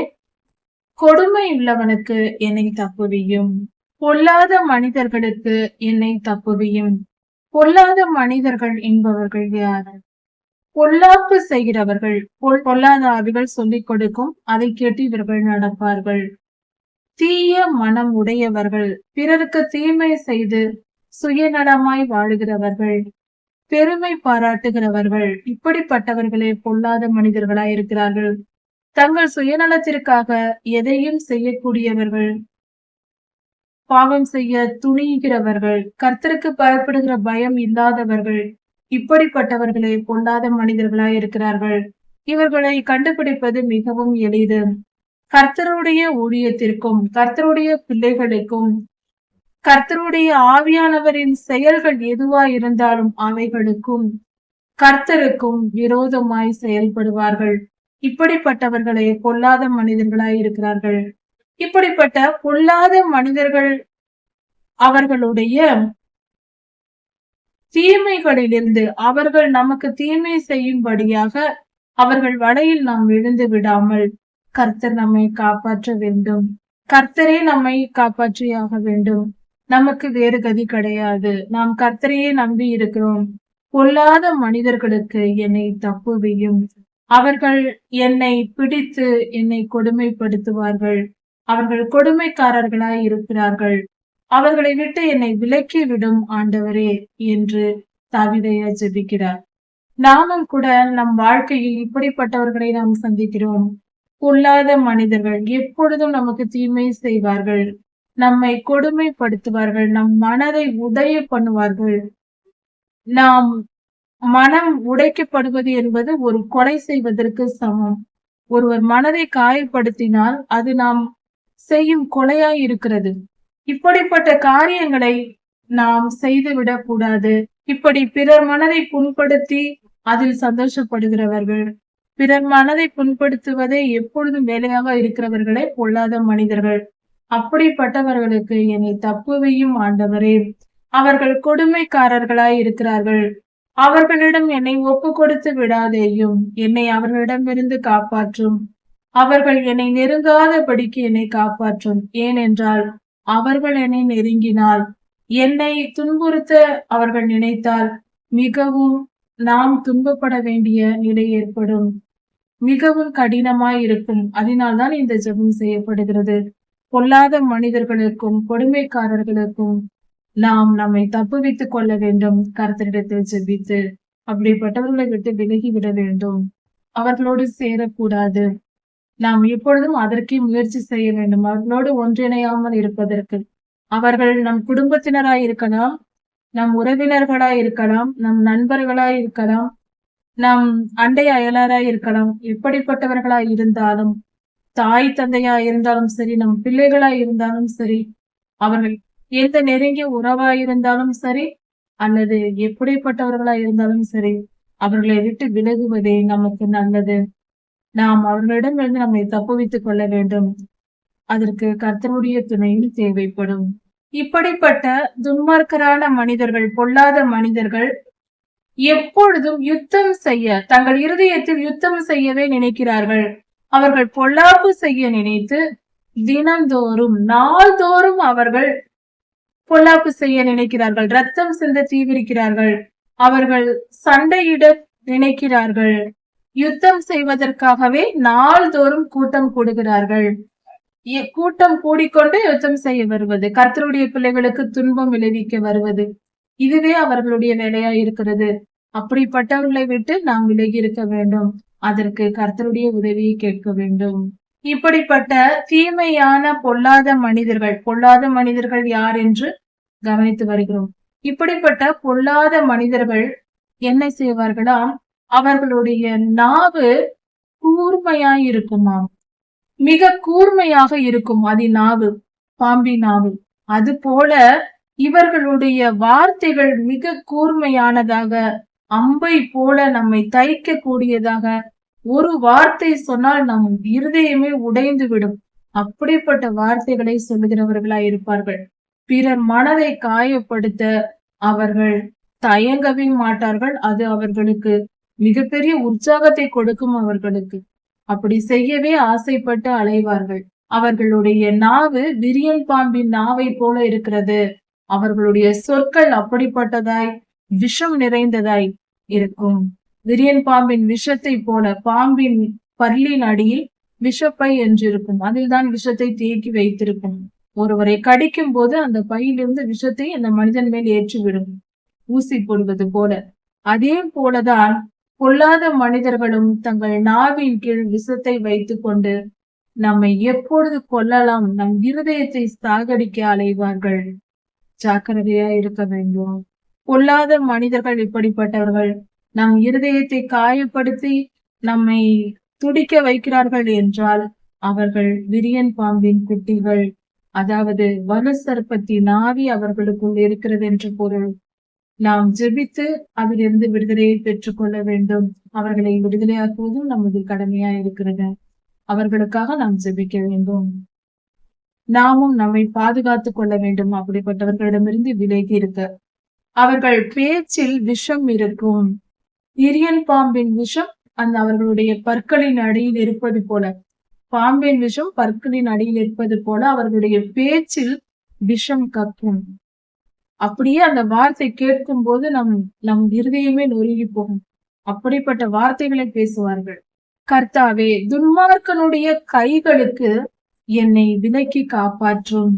[SPEAKER 1] கொடுமை உள்ளவனுக்கு என்னை தப்புவியும், பொல்லாத மனிதர்களுக்கு என்னை தப்புவியும். பொல்லாத மனிதர்கள் என்பவர்கள் யார்? பொல்லாப்பு செய்கிறவர்கள். பொல்லாத ஆவிகள் சொல்லிக் கொடுக்கும், அதை கேட்டு இவர்கள் நடப்பார்கள். தீய மனம் உடையவர்கள், பிறருக்கு தீமை செய்து சுயநலமாய் வாழுகிறவர்கள், பெருமை பாராட்டுகிறவர்கள், இப்படிப்பட்டவர்களே பொல்லாத மனிதர்களாய் இருக்கிறார்கள். தங்கள் சுயநலத்திற்காக எதையும் செய்யக்கூடியவர்கள், பாவம் செய்ய துணிகிறவர்கள், கர்த்தருக்கு பயப்படுகிற பயம் இல்லாதவர்கள், இப்படிப்பட்டவர்களே பொல்லாத மனிதர்களாய் இருக்கிறார்கள். இவர்களை கண்டுபிடிப்பது மிகவும் எளிது. கர்த்தருடைய ஊழியத்திற்கும் கர்த்தருடைய பிள்ளைகளுக்கும் கர்த்தருடைய ஆவியானவரின் செயல்கள் எதுவாய் இருந்தாலும் அவைகளுக்கும் கர்த்தருக்கும் விரோதமாய் செயல்படுவார்கள். இப்படிப்பட்டவர்களே பொல்லாத மனிதர்களாய் இருக்கிறார்கள். இப்படிப்பட்ட பொல்லாத மனிதர்கள் அவர்களுடைய தீமைகளிலிருந்து அவர்கள் நமக்கு தீமை செய்யும்படியாக அவர்கள் வலையில் நாம் விழுந்து விடாமல் கர்த்தர் நம்மை காப்பாற்ற வேண்டும். கர்த்தரே நம்மை காப்பாற்றியாக வேண்டும். நமக்கு வேறு கதி கிடையாது. நாம் கர்த்தரையே நம்பி இருக்கிறோம். பொல்லாத மனிதர்களுக்கு என்னை தப்புவியும். அவர்கள் என்னை பிடித்து என்னை கொடுமைப்படுத்துவார்கள். அவர்கள் கொடுமைக்காரர்களாய் இருக்கிறார்கள். அவர்களை விட்டு என்னை விலக்கி விடும் ஆண்டவரே என்று தாவீதையா ஜெபிக்கிறார். நாமும் கூட நம் வாழ்க்கையில் இப்படிப்பட்டவர்களை நாம் சந்திக்கிறோம். பொல்லாத மனிதர்கள் எப்பொழுதும் நமக்கு தீமை செய்வார்கள், நம்மை கொடுமைப்படுத்துவார்கள், நம் மனதை உடைய பண்ணுவார்கள். நாம் மனம் உடைக்கப்படுவது என்பது ஒரு கொலை செய்வதற்கு சமம். ஒருவர் மனதை காயப்படுத்தினால் அது நாம் செய்யும் கொலையாய் இருக்கிறது. இப்படிப்பட்ட காரியங்களை நாம் செய்துவிடக் கூடாது. இப்படி பிறர் மனதை புண்படுத்தி அதில் சந்தோஷப்படுகிறவர்கள், பிறர் மனதை புண்படுத்துவதை எப்பொழுதும் வேலையாக இருக்கிறவர்களே பொல்லாத மனிதர்கள். அப்படிப்பட்டவர்களுக்கு என்னை தப்புவியும் ஆண்டவரே. அவர்கள் கொடுமைக்காரர்களாய் இருக்கிறார்கள். அவர்களிடம் என்னை ஒப்பு கொடுத்து விடாதேயும். என்னை அவர்களிடமிருந்து காப்பாற்றும். அவர்கள் என்னை நெருங்காதபடிக்கு என்னை காப்பாற்றும். ஏனென்றால் அவர்கள் என்னை நெருங்கினால், என்னை துன்புறுத்த அவர்கள் நினைத்தால் மிகவும் நாம் துன்பப்பட வேண்டிய நிலை ஏற்படும். மிகவும் கடினமாய் இருக்கும். அதனால்தான் இந்த ஜெபம் செய்யப்படுகிறது. பொல்லாத மனிதர்களுக்கும் கொடுமைக்காரர்களுக்கும் நாம் நம்மை தப்புவித்துக் கொள்ள வேண்டும். கர்த்தரிடத்தில் ஜெபித்து அப்படிப்பட்டவர்களை விட்டு விலகி விட வேண்டும். அவர்களோடு சேரக்கூடாது. நாம் எப்பொழுதும் அதற்கே முயற்சி செய்ய வேண்டும், அவர்களோடு ஒன்றிணையாமல் இருப்பதற்கு. அவர்கள் நம் குடும்பத்தினராய் இருக்கலாம், நம் உறவினர்களாய் இருக்கலாம், நம் நண்பர்களாய் இருக்கலாம், நம் அண்டை அயலாராய் இருக்கலாம். எப்படிப்பட்டவர்களாய் இருந்தாலும், தாய் தந்தையாய் இருந்தாலும் சரி, நம் பிள்ளைகளாய் இருந்தாலும் சரி, அவர்கள் எந்த நெருங்கிய உறவாய் இருந்தாலும் சரி, அல்லது எப்படிப்பட்டவர்களாய் இருந்தாலும் சரி, அவர்களை விட்டு விலகுவதே நமக்கு நல்லது. நாம் அவர்களிடமிருந்து நம்மை தப்புவித்துக் கொள்ள வேண்டும். அதற்கு கர்த்தருடைய துணையும் தேவைப்படும். இப்படிப்பட்ட துன்மார்க்கரான மனிதர்கள், பொல்லாத மனிதர்கள் எப்பொழுதும் யுத்தம் செய்ய, தங்கள் இருதயத்தில் யுத்தம் செய்யவே நினைக்கிறார்கள். அவர்கள் பொல்லாப்பு செய்ய நினைத்து தினந்தோறும் நாள்தோறும் அவர்கள் பொல்லாப்பு செய்ய நினைக்கிறார்கள். ரத்தம் சிந்த தீவிரிக்கிறார்கள். அவர்கள் சண்டையிட நினைக்கிறார்கள். யுத்தம் செய்வதற்காகவே நாள்தோறும் கூட்டம் கூடுகிறார்கள். கூட்டம் கூடிக்கொண்டு யுத்தம் செய்ய வருவது, கர்த்தருடைய பிள்ளைகளுக்கு துன்பம் விளைவிக்க வருவது, இதுவே அவர்களுடைய வேலையா இருக்கிறது. அப்படிப்பட்டவர்களை விட்டு நாம் விலகி இருக்க வேண்டும். அதற்கு கர்த்தருடைய உதவியை கேட்க வேண்டும். இப்படிப்பட்ட தீமையான பொல்லாத மனிதர்கள் யார் என்று கவனித்து வருகிறோம். இப்படிப்பட்ட பொல்லாத மனிதர்கள் என்ன செய்வார்களாம்? அவர்களுடைய நாவு கூர்மையாய் இருக்குமாம். மிக கூர்மையாக இருக்கும். நாவு, பாம்பின் நாவு. அது போல இவர்களுடைய வார்த்தைகள் மிக கூர்மையானதாக, அம்பை போல நம்மை தைக்க கூடியதாக. ஒரு வார்த்தை சொன்னால் நம் இருதயமே உடைந்து விடும். அப்படிப்பட்ட வார்த்தைகளை சொல்லுகிறவர்களாய் இருப்பார்கள். பிறர் மனதை காயப்படுத்த அவர்கள் தயங்கவே மாட்டார்கள். அது அவர்களுக்கு மிகப்பெரிய உற்சாகத்தை கொடுக்கும். அவர்களுக்கு அப்படி செய்யவே ஆசைப்பட்டு அலைவார்கள். அவர்களுடைய நாவு விரியன் பாம்பின் நாவை போல இருக்கிறது. அவர்களுடைய சொற்கள் அப்படிப்பட்டதாய் விஷம் நிறைந்ததாய் இருக்கும். விரியன் பாம்பின் விஷத்தை போல, பாம்பின் பல்லின் அடியில் விஷப்பை என்று இருக்கும். அதில்தான் விஷத்தை தேக்கி வைத்திருக்கும். ஒருவரை கடிக்கும் போது அந்த பையிலிருந்து விஷத்தை அந்த மனிதன் மேல் ஏற்றிவிடும், ஊசி போடுவது போல. அதே போலதான் பொல்லாத மனிதர்களும் தங்கள் நாவின் கீழ் விஷத்தை வைத்துக் கொண்டு நம்மை எப்பொழுது கொல்லலாம், நம் இருதயத்தை சாகடிக்க அலைவார்கள். ஜாக்கிரதையா இருக்க வேண்டும். பொல்லாத மனிதர்கள் இப்படிப்பட்டவர்கள் நம் இருதயத்தை காயப்படுத்தி நம்மை துடிக்க வைக்கிறார்கள் என்றால் அவர்கள் விரியன் பாம்பின் குட்டிகள், அதாவது வலு சர்ப்பத்தின் ஆவி அவர்களுக்குள் இருக்கிறது என்று பொருள். நாம் ஜெபித்து அதிலிருந்து விடுதலையை பெற்றுக் கொள்ள வேண்டும். அவர்களை விடுதலையாக்குவதும் நமது கடமையா இருக்கிறது. அவர்களுக்காக நாம் ஜெபிக்க வேண்டும். நாமும் நம்மை பாதுகாத்துக் கொள்ள வேண்டும். அப்படிப்பட்டவர்களிடமிருந்து விலகி இருக்க. அவர்கள் பேச்சில் விஷம் இருக்கும். இரியன் பாம்பின் விஷம் அவர்களுடைய பற்களின் அடியில் இருப்பது போல, பாம்பின் விஷம் பற்களின் அடியில் இருப்பது போல அவர்களுடைய பேச்சில் விஷம் கக்கும். அப்படியே அந்த வார்த்தை கேட்கும் போது நம் இருதயமே நொறுங்கி போகும். அப்படிப்பட்ட வார்த்தைகளை பேசுவார்கள். கர்த்தாவே, துன்மார்க்கனுடைய கைகளுக்கு என்னை விலக்கி காப்பாற்றும்.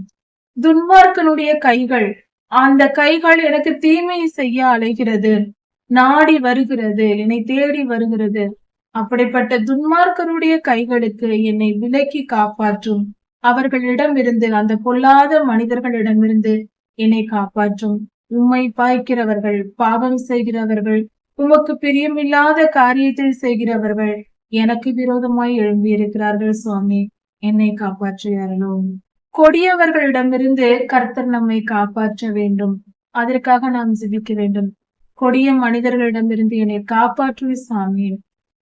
[SPEAKER 1] துன்மார்க்கனுடைய கைகள், அந்த கைகள் எனக்கு தீமை செய்ய அலைகிறது, நாடி வருகிறது, என்னை தேடி வருகிறது. அப்படிப்பட்ட துன்மார்க்கனுடைய கைகளுக்கு என்னை விலக்கி காப்பாற்றும். அவர்களிடமிருந்து, அந்த பொல்லாத மனிதர்களிடமிருந்து என்னை காப்பாற்றும். உம்மை பாய்க்கிறவர்கள், பாவம் செய்கிறவர்கள், உமக்கு பிரியமில்லாத காரியத்தை செய்கிறவர்கள் எனக்கு விரோதமாய் எழும்பி இருக்கிறார்கள். சுவாமி, என்னை காப்பாற்றுகிறார்களோ. கொடியவர்களிடமிருந்து கர்த்தர் நம்மை காப்பாற்ற வேண்டும். அதற்காக நாம் ஜெபிக்க வேண்டும். கொடிய மனிதர்களிடமிருந்து என்னை காப்பாற்று சாமி.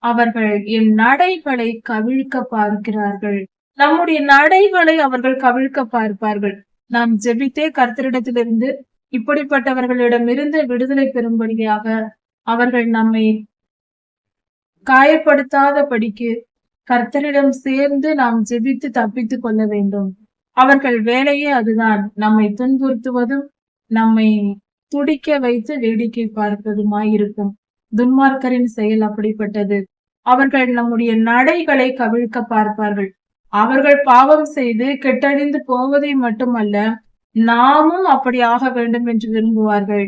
[SPEAKER 1] அவர்கள் என் நடைகளை கவிழ்க்க பார்க்கிறார்கள். நம்முடைய நடைகளை அவர்கள் கவிழ்க்க பார்ப்பார்கள். நாம் ஜெபித்தே கர்த்தரிடத்திலிருந்து இப்படிப்பட்டவர்களிடமிருந்து விடுதலை பெறும்படியாக அவர்கள் நம்மை காயப்படுத்தாதபடிக்கு கர்த்தரிடம் சேர்ந்து நாம் ஜெபித்து தப்பித்துக் கொள்ள வேண்டும். அவர்கள் வேலையே அதுதான், நம்மை துன்புறுத்துவதும் நம்மை துடிக்க வைத்து வேடிக்கை பார்ப்பதுமாயிருக்கும். துன்மார்க்கரின் செயல் அப்படிப்பட்டது. அவர்கள் நம்முடைய நடைகளை கவிழ்க்க பார்ப்பார்கள். அவர்கள் பாவம் செய்து கெட்டழிந்து போவதை மட்டுமல்ல, நாமும் அப்படி ஆக வேண்டும் என்று விரும்புவார்கள்.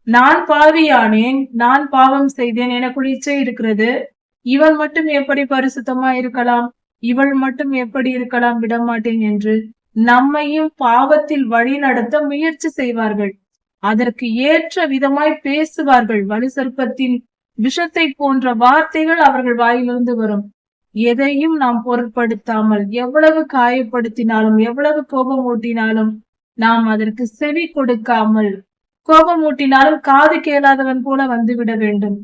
[SPEAKER 1] நான் பாவியானேன், நான் பாவம் செய்தேன், எனக்குள் இச்சை இருக்கிறது, இவன் மட்டும் எப்படி பரிசுத்தமா இருக்கலாம், இவள் மட்டும் எப்படி இருக்கலாம், விடமாட்டேன் என்று நம்மையும் பாவத்தில் வழி நடத்த முயற்சி செய்வார்கள். அதற்கு ஏற்ற விதமாய் பேசுவார்கள். வலு சர்ப்பத்தின் விஷத்தை போன்ற வார்த்தைகள் அவர்கள் வாயிலிருந்து வரும். எதையும் நாம் பொருட்படுத்தாமல், எவ்வளவு காயப்படுத்தினாலும், எவ்வளவு கோபம் ஊட்டினாலும் நாம் அதற்கு செவி கொடுக்காமல், கோபம் ஊட்டினாலும் காது கேளாதவன் போல வந்துவிட வேண்டும்.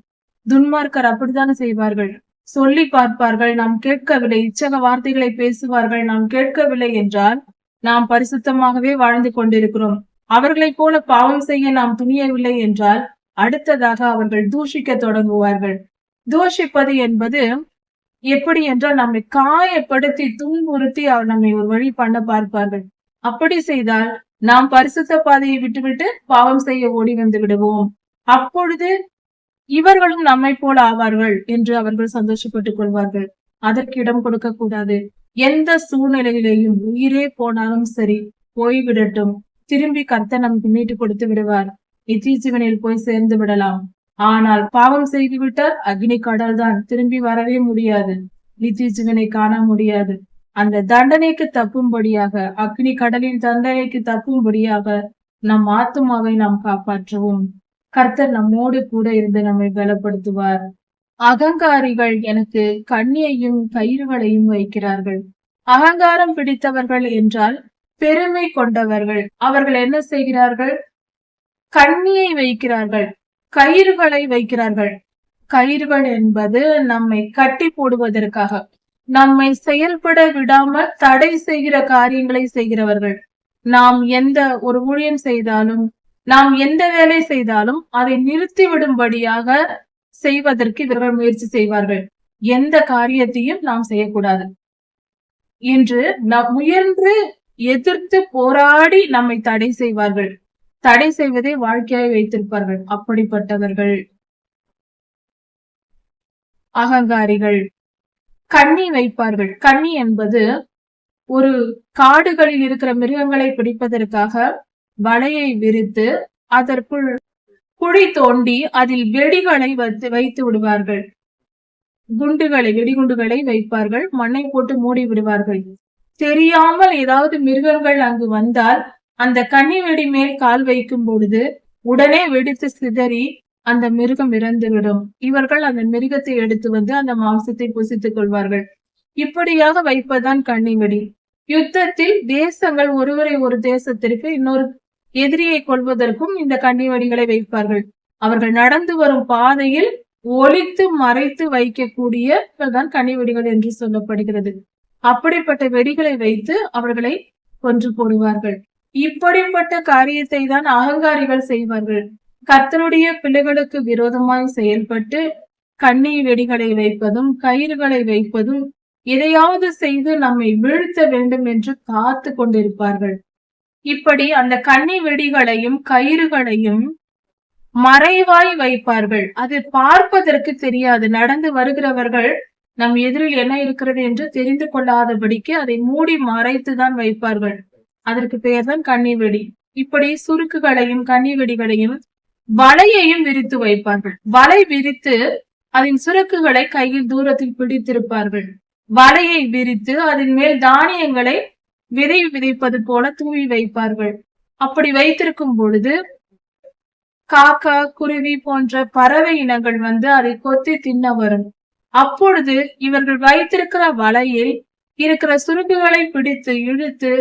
[SPEAKER 1] துன்மார்க்கர் அப்படித்தானே செய்வார்கள். சொல்லி பார்ப்பார்கள், நாம் கேட்கவில்லை, இச்சக வார்த்தைகளை பேசுவார்கள், நாம் கேட்கவில்லை என்றால் நாம் பரிசுத்தமாகவே வாழ்ந்து கொண்டிருக்கிறோம். அவர்களைப் போல பாவம் செய்ய நாம் துணியவில்லை என்றால் அடுத்ததாக அவர்கள் தூஷிக்க தொடங்குவார்கள். தூஷிப்பது என்பது எப்படி என்றால் நம்மை காயப்படுத்தி துன்புறுத்தி நம்மை ஒரு வழி பண்ண பார்ப்பார்கள். அப்படி செய்தால் நாம் பரிசுத்த பாதையை விட்டுவிட்டு பாவம் செய்ய ஓடி வந்து விடுவோம். அப்பொழுது இவர்களும் நம்மை போல ஆவார்கள் என்று அவர்கள் சந்தோஷப்பட்டுக் கொள்வார்கள். அதற்கு இடம் கொடுக்க கூடாது. எந்த சூழ்நிலையிலேயும் உயிரே போனாலும் சரி, போய்விடட்டும், திரும்பி கர்த்தர் நமக்கு மீட்டு கொடுத்து விடுவார். நித்திய ஜீவனில் போய் சேர்ந்து விடலாம். ஆனால் பாவம் செய்து விட்டால் அக்னி கடல் தான், திரும்பி வரவே முடியாது, நித்திய ஜீவனை காண முடியாது. அந்த தண்டனைக்கு தப்பும்படியாக, அக்னி கடலின் தண்டனைக்கு தப்பும்படியாக நம் ஆத்துமாவை நாம் காப்பாற்றுவோம். கர்த்தர் நம்மோடு கூட இருந்து நம்மை பலப்படுத்துவார். அகங்காரிகள் எனக்கு கண்ணியையும் கயிறுகளையும் வைக்கிறார்கள். அகங்காரம் பிடித்தவர்கள் என்றால் பெருமை கொண்டவர்கள். அவர்கள் என்ன செய்கிறார்கள்? கண்ணியை வைக்கிறார்கள், கயிறுகளை வைக்கிறார்கள். கயிறுகள் என்பது நம்மை கட்டி போடுவதற்காக, நம்மை செயல்பட விடாமல் தடை செய்கிற காரியங்களை செய்கிறவர்கள். நாம் எந்த ஒரு ஊழியம் செய்தாலும், நாம் எந்த வேலை செய்தாலும் அதை நிறுத்திவிடும்படியாக செய்வதற்கு இவர்கள் முயற்சி செய்வார்கள். எந்த காரியத்தையும் நாம் செய்யக்கூடாது என்று நாம் முயன்று எதிர்த்து போராடி நம்மை தடை செய்வார்கள். தடை செய்வதை வாழ்க்கையாய் வைத்திருப்பார்கள். அப்படிப்பட்டவர்கள் அகங்காரிகள். கண்ணி வைப்பார்கள். கண்ணி என்பது ஒரு காடுகளில் இருக்கிற மிருகங்களை பிடிப்பதற்காக வலையை விரித்து அதற்குள் குழி தோண்டி அதில் வெடிகளை வைத்து விடுவார்கள். வெடிகுண்டுகளை வைப்பார்கள். மண்ணை போட்டு மூடி விடுவார்கள். தெரியாமல் ஏதாவது மிருகங்கள் அங்கு வந்தால் அந்த கன்னி வெடி மேல் கால் வைக்கும் பொழுது உடனே வெடித்து சிதறி அந்த மிருகம் இறந்துவிடும். இவர்கள் அந்த மிருகத்தை எடுத்து வந்து அந்த மாംசத்தை புசித்துக் கொள்வார்கள். இப்படியாக வைப்பதுதான் கன்னி வெடி. யுத்தத்தில் தேசங்கள் ஒருவரை ஒரு தேசத்திற்கு இன்னொரு எதிரியை கொள்வதற்கும் இந்த கன்னி வெடிகளை வைப்பார்கள். அவர்கள் நடந்து வரும் பாதையில் ஒளித்து மறைத்து வைக்கக்கூடிய தான் கன்னி வெடிகள் என்று சொல்லப்படுகிறது. அப்படிப்பட்ட வெடிகளை வைத்து அவர்களை கொன்று போடுவார்கள். இப்படிப்பட்ட காரியத்தை தான் அகங்காரிகள் செய்வார்கள். கர்த்தருடைய பிள்ளைகளுக்கு விரோதமாய் செயல்பட்டு கன்னி வெடிகளை வைப்பதும் கயிறுகளை வைப்பதும் எதையாவது செய்து நம்மை வீழ்த்த வேண்டும் என்று காத்து கொண்டிருப்பார்கள். இப்படி அந்த கன்னி வெடிகளையும் கயிறுகளையும் மறைவாய் வைப்பார்கள். அது பார்ப்பதற்கு தெரியாது. நடந்து வருகிறவர்கள் நம் எதிரில் என்ன இருக்கிறது என்று தெரிந்து கொள்ளாதபடிக்கு அதை மூடி மறைத்துதான் வைப்பார்கள். அதற்கு பெயர் தான் கன்னி வெடி. இப்படி சுருக்குகளையும் கன்னி வெடிகளையும் வலையையும் விரித்து வைப்பார்கள். வலை விரித்து அதன் சுருக்குகளை கையில் தூரத்தில் பிடித்திருப்பார்கள். வலையை விரித்து அதன் மேல் தானியங்களை விதைப்பது போல தூவி வைப்பார்கள். அப்படி வைத்திருக்கும் பொழுது காக்கா, குருவி போன்ற பறவை இனங்கள் வந்து அதை கொத்தி தின்ன வரும். அப்பொழுது இவர்கள் வைத்திருக்கிற வலையில் இருக்கிற சுருக்குகளை பிடித்து இழுத்து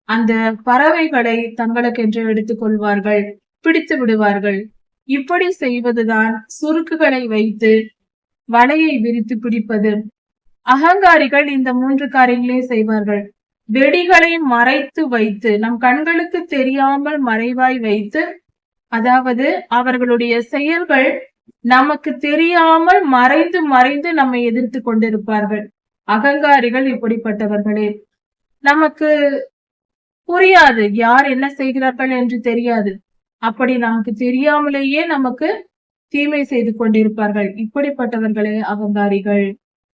[SPEAKER 1] அந்த பறவைகளை தங்களுக்கென்று எடுத்துக் கொள்வார்கள், பிடித்து விடுவார்கள். இப்படி செய்வதுதான் சுருக்குகளை வைத்து வலையை விரித்து பிடிப்பது. அகங்காரிகள் இந்த 3 காரியங்களே செய்வார்கள். வெடிகளை மறைத்து வைத்து நம் கண்களுக்கு தெரியாமல் மறைவாய் வைத்து, அதாவது அவர்களுடைய செயல்கள் நமக்கு தெரியாமல் மறைந்து மறைந்து நம்மை எதிர்த்து கொண்டிருப்பார்கள். அகங்காரிகள் இப்படிப்பட்டவர்களே. நமக்கு புரியாது, யார் என்ன செய்கிறார்கள் என்று தெரியாது. அப்படி நமக்கு தெரியாமலேயே நமக்கு தீமை செய்து கொண்டிருப்பார்கள். இப்படிப்பட்டவர்களே அகங்காரிகள்.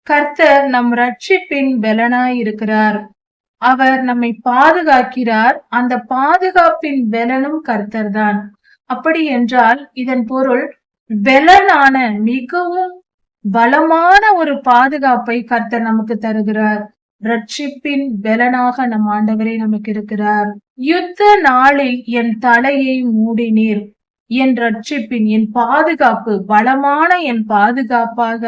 [SPEAKER 1] கர்த்தர் நம் ரட்சிப்பின் பலனாய் இருக்கிறார். அவர் நம்மை பாதுகாக்கிறார். அந்த பாதுகாப்பின் பலனும் கர்த்தர் தான். அப்படி என்றால் இதன் பொருள் பலனான மிகவும் பலமான ஒரு பாதுகாப்பை கர்த்தர் நமக்கு தருகிறார். ரட்சிப்பின் பலனாக நம் ஆண்டவரே நமக்கு இருக்கிறார். யுத்த நாளில் என் தலையை மூடினீர். என் ரட்சிப்பின், என் பாதுகாப்பு, பலமான என் பாதுகாப்பாக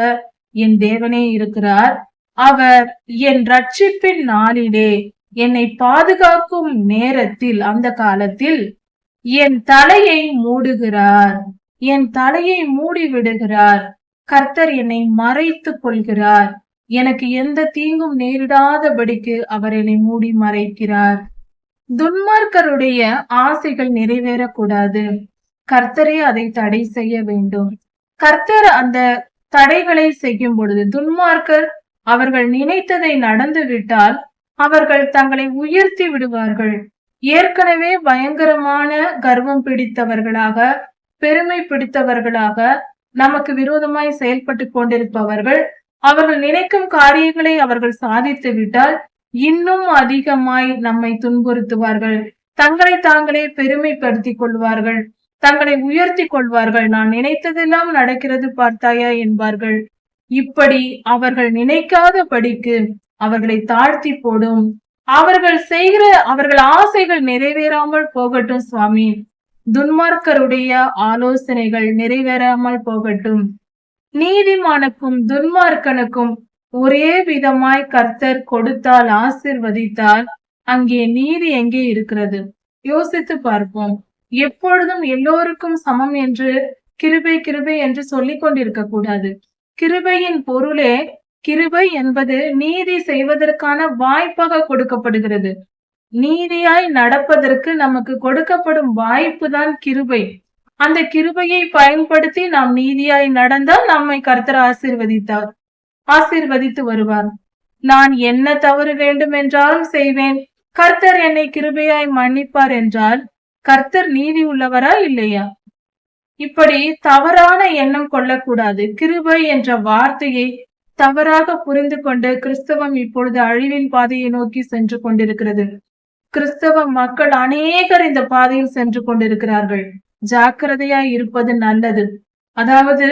[SPEAKER 1] என் தேவனே இருக்கிறார். அவர் என் ரட்சிப்பின் நாளிலே என்னை பாதுகாக்கும் நேரத்தில், அந்த காலத்தில் என் தலையை மூடுகிறார். என் தலையை மூடி விடுகிறார். கர்த்தர் என்னை மறைத்துக் கொள்கிறார். எனக்கு எந்த தீங்கும் நேரிடாதபடிக்கு அவர் என்னை மூடி மறைக்கிறார். துன்மார்க்கருடைய ஆசைகள் நிறைவேறக்கூடாது. கர்த்தரே அதை தடை செய்ய வேண்டும். கர்த்தர் அந்த தடைகளை செய்யும் பொழுது துன்மார்க்கர் அவர்கள் நினைத்ததை நடந்து விட்டால் அவர்கள் தங்களை உயர்த்தி விடுவார்கள். ஏற்கனவே பயங்கரமான கர்வம் பிடித்தவர்களாக, பெருமை பிடித்தவர்களாக நமக்கு விரோதமாய் செயல்பட்டு கொண்டிருப்பவர்கள் அவர்கள் நினைக்கும் காரியங்களை அவர்கள் சாதித்து விட்டால் இன்னும் அதிகமாய் நம்மை துன்புறுத்துவார்கள். தங்களை தாங்களே பெருமைப்படுத்திக் கொள்வார்கள், தங்களை உயர்த்தி கொள்வார்கள். நான் நினைத்ததெல்லாம் நடக்கிறது பார்த்தாயா என்பார்கள். இப்படி அவர்கள் நினைக்காதபடிக்கு அவர்களை தாழ்த்தி போடும். அவர்கள் ஆசைகள் நிறைவேறாமல் போகட்டும் சுவாமி. துன்மார்க்கருடைய ஆலோசனைகள் நிறைவேறாமல் போகட்டும். நீதிமானுக்கும் துன்மார்க்கனுக்கும் ஒரே விதமாய் கர்த்தர் கொடுத்தால், ஆசிர்வதித்தால் அங்கே நீதி எங்கே இருக்கிறது? யோசித்து பார்ப்போம். எப்பொழுதும் எல்லோருக்கும் சமம் என்று கிருபை கிருபை என்று சொல்லிக் கொண்டிருக்க கூடாது. கிருபையின் பொருளே, கிருபை என்பது நீதி செய்வதற்கான வாய்ப்பாக கொடுக்கப்படுகிறது. நீதியாய் நடப்பதற்கு நமக்கு கொடுக்கப்படும் வாய்ப்பு தான் கிருபை. அந்த கிருபையை பயன்படுத்தி நாம் நீதியாய் நடந்தால் நம்மை கர்த்தர் ஆசீர்வதித்து வருவார். நான் என்ன தவறு வேண்டும் என்றாலும் செய்வேன், கர்த்தர் என்னை கிருபையாய் மன்னிப்பார் என்றால் கர்த்தர் நீதி உள்ளவரா இல்லையா? இப்படி தவறான எண்ணம் கொள்ளக்கூடாது. கிருபை என்ற வார்த்தையை தவறாக புரிந்து கொண்டு கிறிஸ்தவம் இப்பொழுது அழிவின் பாதையை நோக்கி சென்று கொண்டிருக்கிறது. கிறிஸ்தவ மக்கள் அநேகர் இந்த பாதையில் சென்று கொண்டிருக்கிறார்கள். ஜாக்கிரதையாய் இருப்பது நல்லது. அதாவது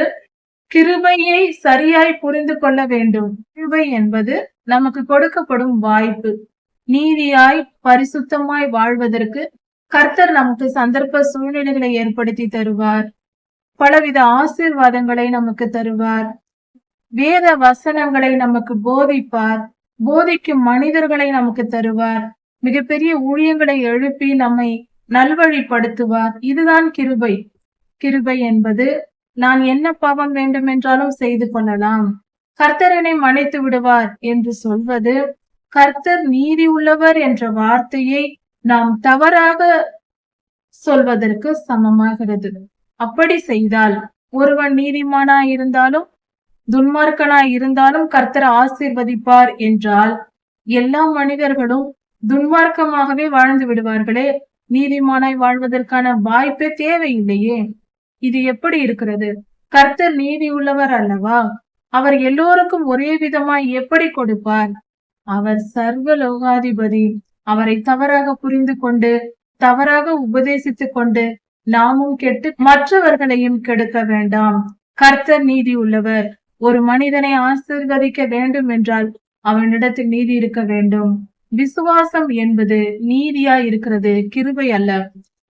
[SPEAKER 1] கிருபையை சரியாய் புரிந்து கொள்ள வேண்டும். கிருபை என்பது நமக்கு கொடுக்கப்படும் வாய்ப்பு. நீதியாய் பரிசுத்தமாய் வாழ்வதற்கு கர்த்தர் நமக்கு சந்தர்ப்ப சூழ்நிலைகளை ஏற்படுத்தி தருவார். பலவித ஆசீர்வாதங்களை நமக்கு தருவார். வேத வசனங்களை நமக்கு போதிப்பார். போதிக்கும் மனிதர்களை நமக்கு தருவார். மிகப்பெரிய ஊழியங்களை எழுப்பி நம்மை நல்வழிப்படுத்துவார். இதுதான் கிருபை. கிருபை என்பது நான் என்ன பாவம் வேண்டுமென்றாலும் செய்து கொள்ளலாம், கர்த்தர் என்னை மன்னித்து விடுவார் என்று சொல்வது, கர்த்தர் நீதி உள்ளவர் என்ற வார்த்தையை நாம் தவறாக சொல்வதற்கு சமமாகிறது. அப்படி செய்தால் ஒருவன் நீதிமானாய் இருந்தாலும் துன்மார்க்கனாய் இருந்தாலும் கர்த்தர் ஆசீர்வதிப்பார் என்றால் எல்லா மனிதர்களும் துன்மார்க்கமாகவே வாழ்ந்து விடுவார்களே, நீதிமானாய் வாழ்வதற்கான வாய்ப்பே தேவையில்லையே. இது எப்படி இருக்கிறது? கர்த்தர் நீதி உள்ளவர் அல்லவா? அவர் எல்லோருக்கும் ஒரே விதமாய் எப்படி கொடுப்பார்? அவர் சர்வ லோகாதிபதி. அவரை தவறாக புரிந்து கொண்டு தவறாக உபதேசித்துக் கொண்டு நாமும் கெட்டு மற்றவர்களையும் கெடுக்க வேண்டாம். கர்த்தர் நீதி உள்ளவர். ஒரு மனிதனை ஆசீர்வதிக்க வேண்டும் என்றால் அவனிடத்தில் நீதி இருக்க வேண்டும். விசுவாசம் என்பது நீதியாய் இருக்கிறது, கிருபை அல்ல.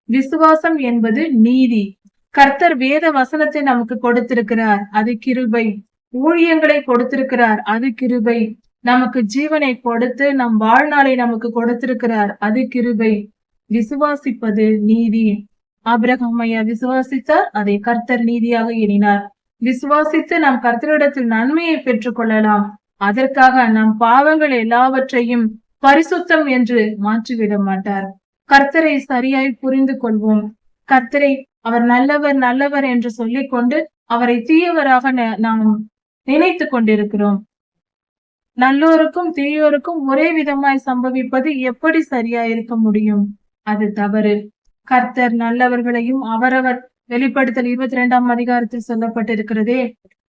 [SPEAKER 1] விசுவாசம் என்பது நீதி. கர்த்தர் வேத வசனத்தை நமக்கு கொடுத்திருக்கிறார், அது கிருபை. ஊழியங்களை கொடுத்திருக்கிறார், அது கிருபை. நமக்கு ஜீவனை கொடுத்து நம் வாழ்நாளை நமக்கு கொடுத்திருக்கிறார், அது கிருபை. விசுவாசிப்பது நீதி. ஆபிரகாம் ஐயா விசுவாசித்தார், அதை கர்த்தர் நீதியாக எண்ணினார். விசுவாசித்து நாம் கர்த்தரிடத்தில் நன்மையை பெற்றுக் கொள்ளலாம். அதற்காக நம் பாவங்கள் எல்லாவற்றையும் பரிசுத்தம் என்று மாற்றிவிட மாட்டார். கர்த்தரை சரியாய் புரிந்து கொள்வோம். கர்த்தரை அவர் நல்லவர் நல்லவர் என்று சொல்லிக் கொண்டு அவரை தீயவராக நாம் நினைத்து கொண்டிருக்கிறோம். நல்லோருக்கும் தீயோருக்கும் ஒரே விதமாய் சம்பவிப்பது எப்படி சரியா இருக்க முடியும்? அது தவறு. கர்த்தர் நல்லவர்களையும் அவரவர் வெளிப்படுத்தல் 22ஆம் அதிகாரத்தில் சொல்லப்பட்டிருக்கிறதே,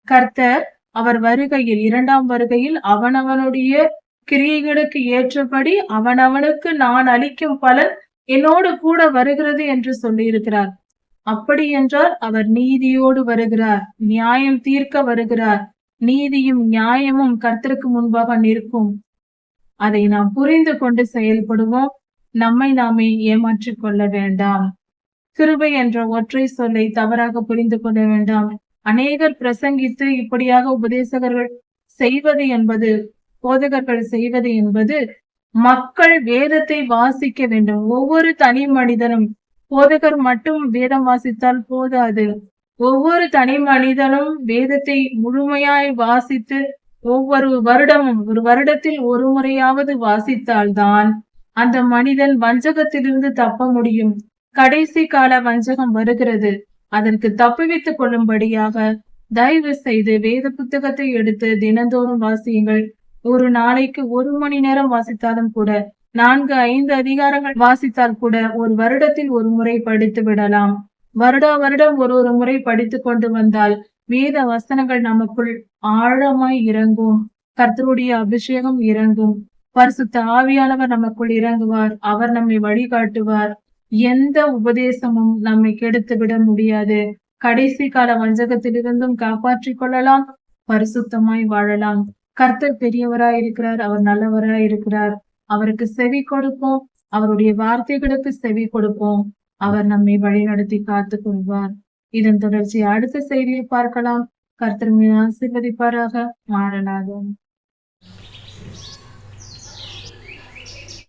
[SPEAKER 1] கர்த்தர் அவர் வருகையில் 2ஆம் வருகையில் அவனவனுடைய கிரியைகளுக்கு ஏற்றபடி அவனவனுக்கு நான் அளிக்கும் பலன் என்னோடு கூட வருகிறது என்று சொல்லி இருக்கிறார். அப்படி என்றால் அவர் நீதியோடு வருகிறார், நியாயம் தீர்க்க வருகிறார். நீதியும் நியாயமும் கர்த்தருக்கு முன்பாக நிற்கும். அதை நாம் புரிந்து கொண்டு செயல்படுவோம். நம்மை நாமே ஏமாற்றிக் கொள்ள வேண்டாம். கிருபை என்ற ஒற்றை சொல்லை தவறாக புரிந்து கொள்ள வேண்டாம். அநேகர் பிரசங்கித்து இப்படியாக உபதேசகர்கள் செய்வது என்பது, போதகர்கள் செய்வது என்பது, மக்கள் வேதத்தை வாசிக்க வேண்டும். ஒவ்வொரு தனி மனிதனும், போதகர் மட்டும் வேதம் வாசித்தால் போதாது. ஒவ்வொரு தனி மனிதனும் வேதத்தை முழுமையாய் வாசித்து ஒவ்வொரு வருடமும் ஒரு வருடத்தில் ஒரு முறையாவது வாசித்தால்தான் அந்த மனிதன் வஞ்சகத்திலிருந்து தப்ப முடியும். கடைசி கால வஞ்சகம் வருகிறது. அதற்கு தப்புவித்துக் கொள்ளும்படியாக தயவு செய்து வேத புத்தகத்தை எடுத்து தினந்தோறும் வாசியுங்கள். ஒரு நாளைக்கு 1 மணி நேரம் வாசித்தாலும் கூட, 4-5 அதிகாரங்கள் வாசித்தால் கூட ஒரு வருடத்தில் ஒரு முறை படித்து விடலாம். வருடம் ஒரு முறை படித்து கொண்டு வந்தால் வேத வசனங்கள் நமக்குள் ஆழமாய் இறங்கும். கர்த்தருடைய அபிஷேகம் இறங்கும். பரிசுத்த ஆவியானவர் நமக்குள் இறங்குவார். அவர் நம்மை வழிகாட்டுவார். எந்த உபதேசமும் நம்மை கெடுத்து விட முடியாது. கடைசி கால வஞ்சகத்திலிருந்தும் காப்பாற்றிக் கொள்ளலாம். பரிசுத்தமாய் வாழலாம். கர்த்தர் பெரியவராய் இருக்கிறார். அவர் நல்லவராய் இருக்கிறார். அவருக்கு செவி கொடுப்போம். அவருடைய வார்த்தைகளுக்கு செவி கொடுப்போம். அவர் நம்மை வழிநடத்தி காத்துக் கொள்வார். இதன் தொடர்ச்சி அடுத்த செய்தியை பார்க்கலாம். கர்த்தர் ஆசீர்வதிப்பாராக. மாறலாகும்.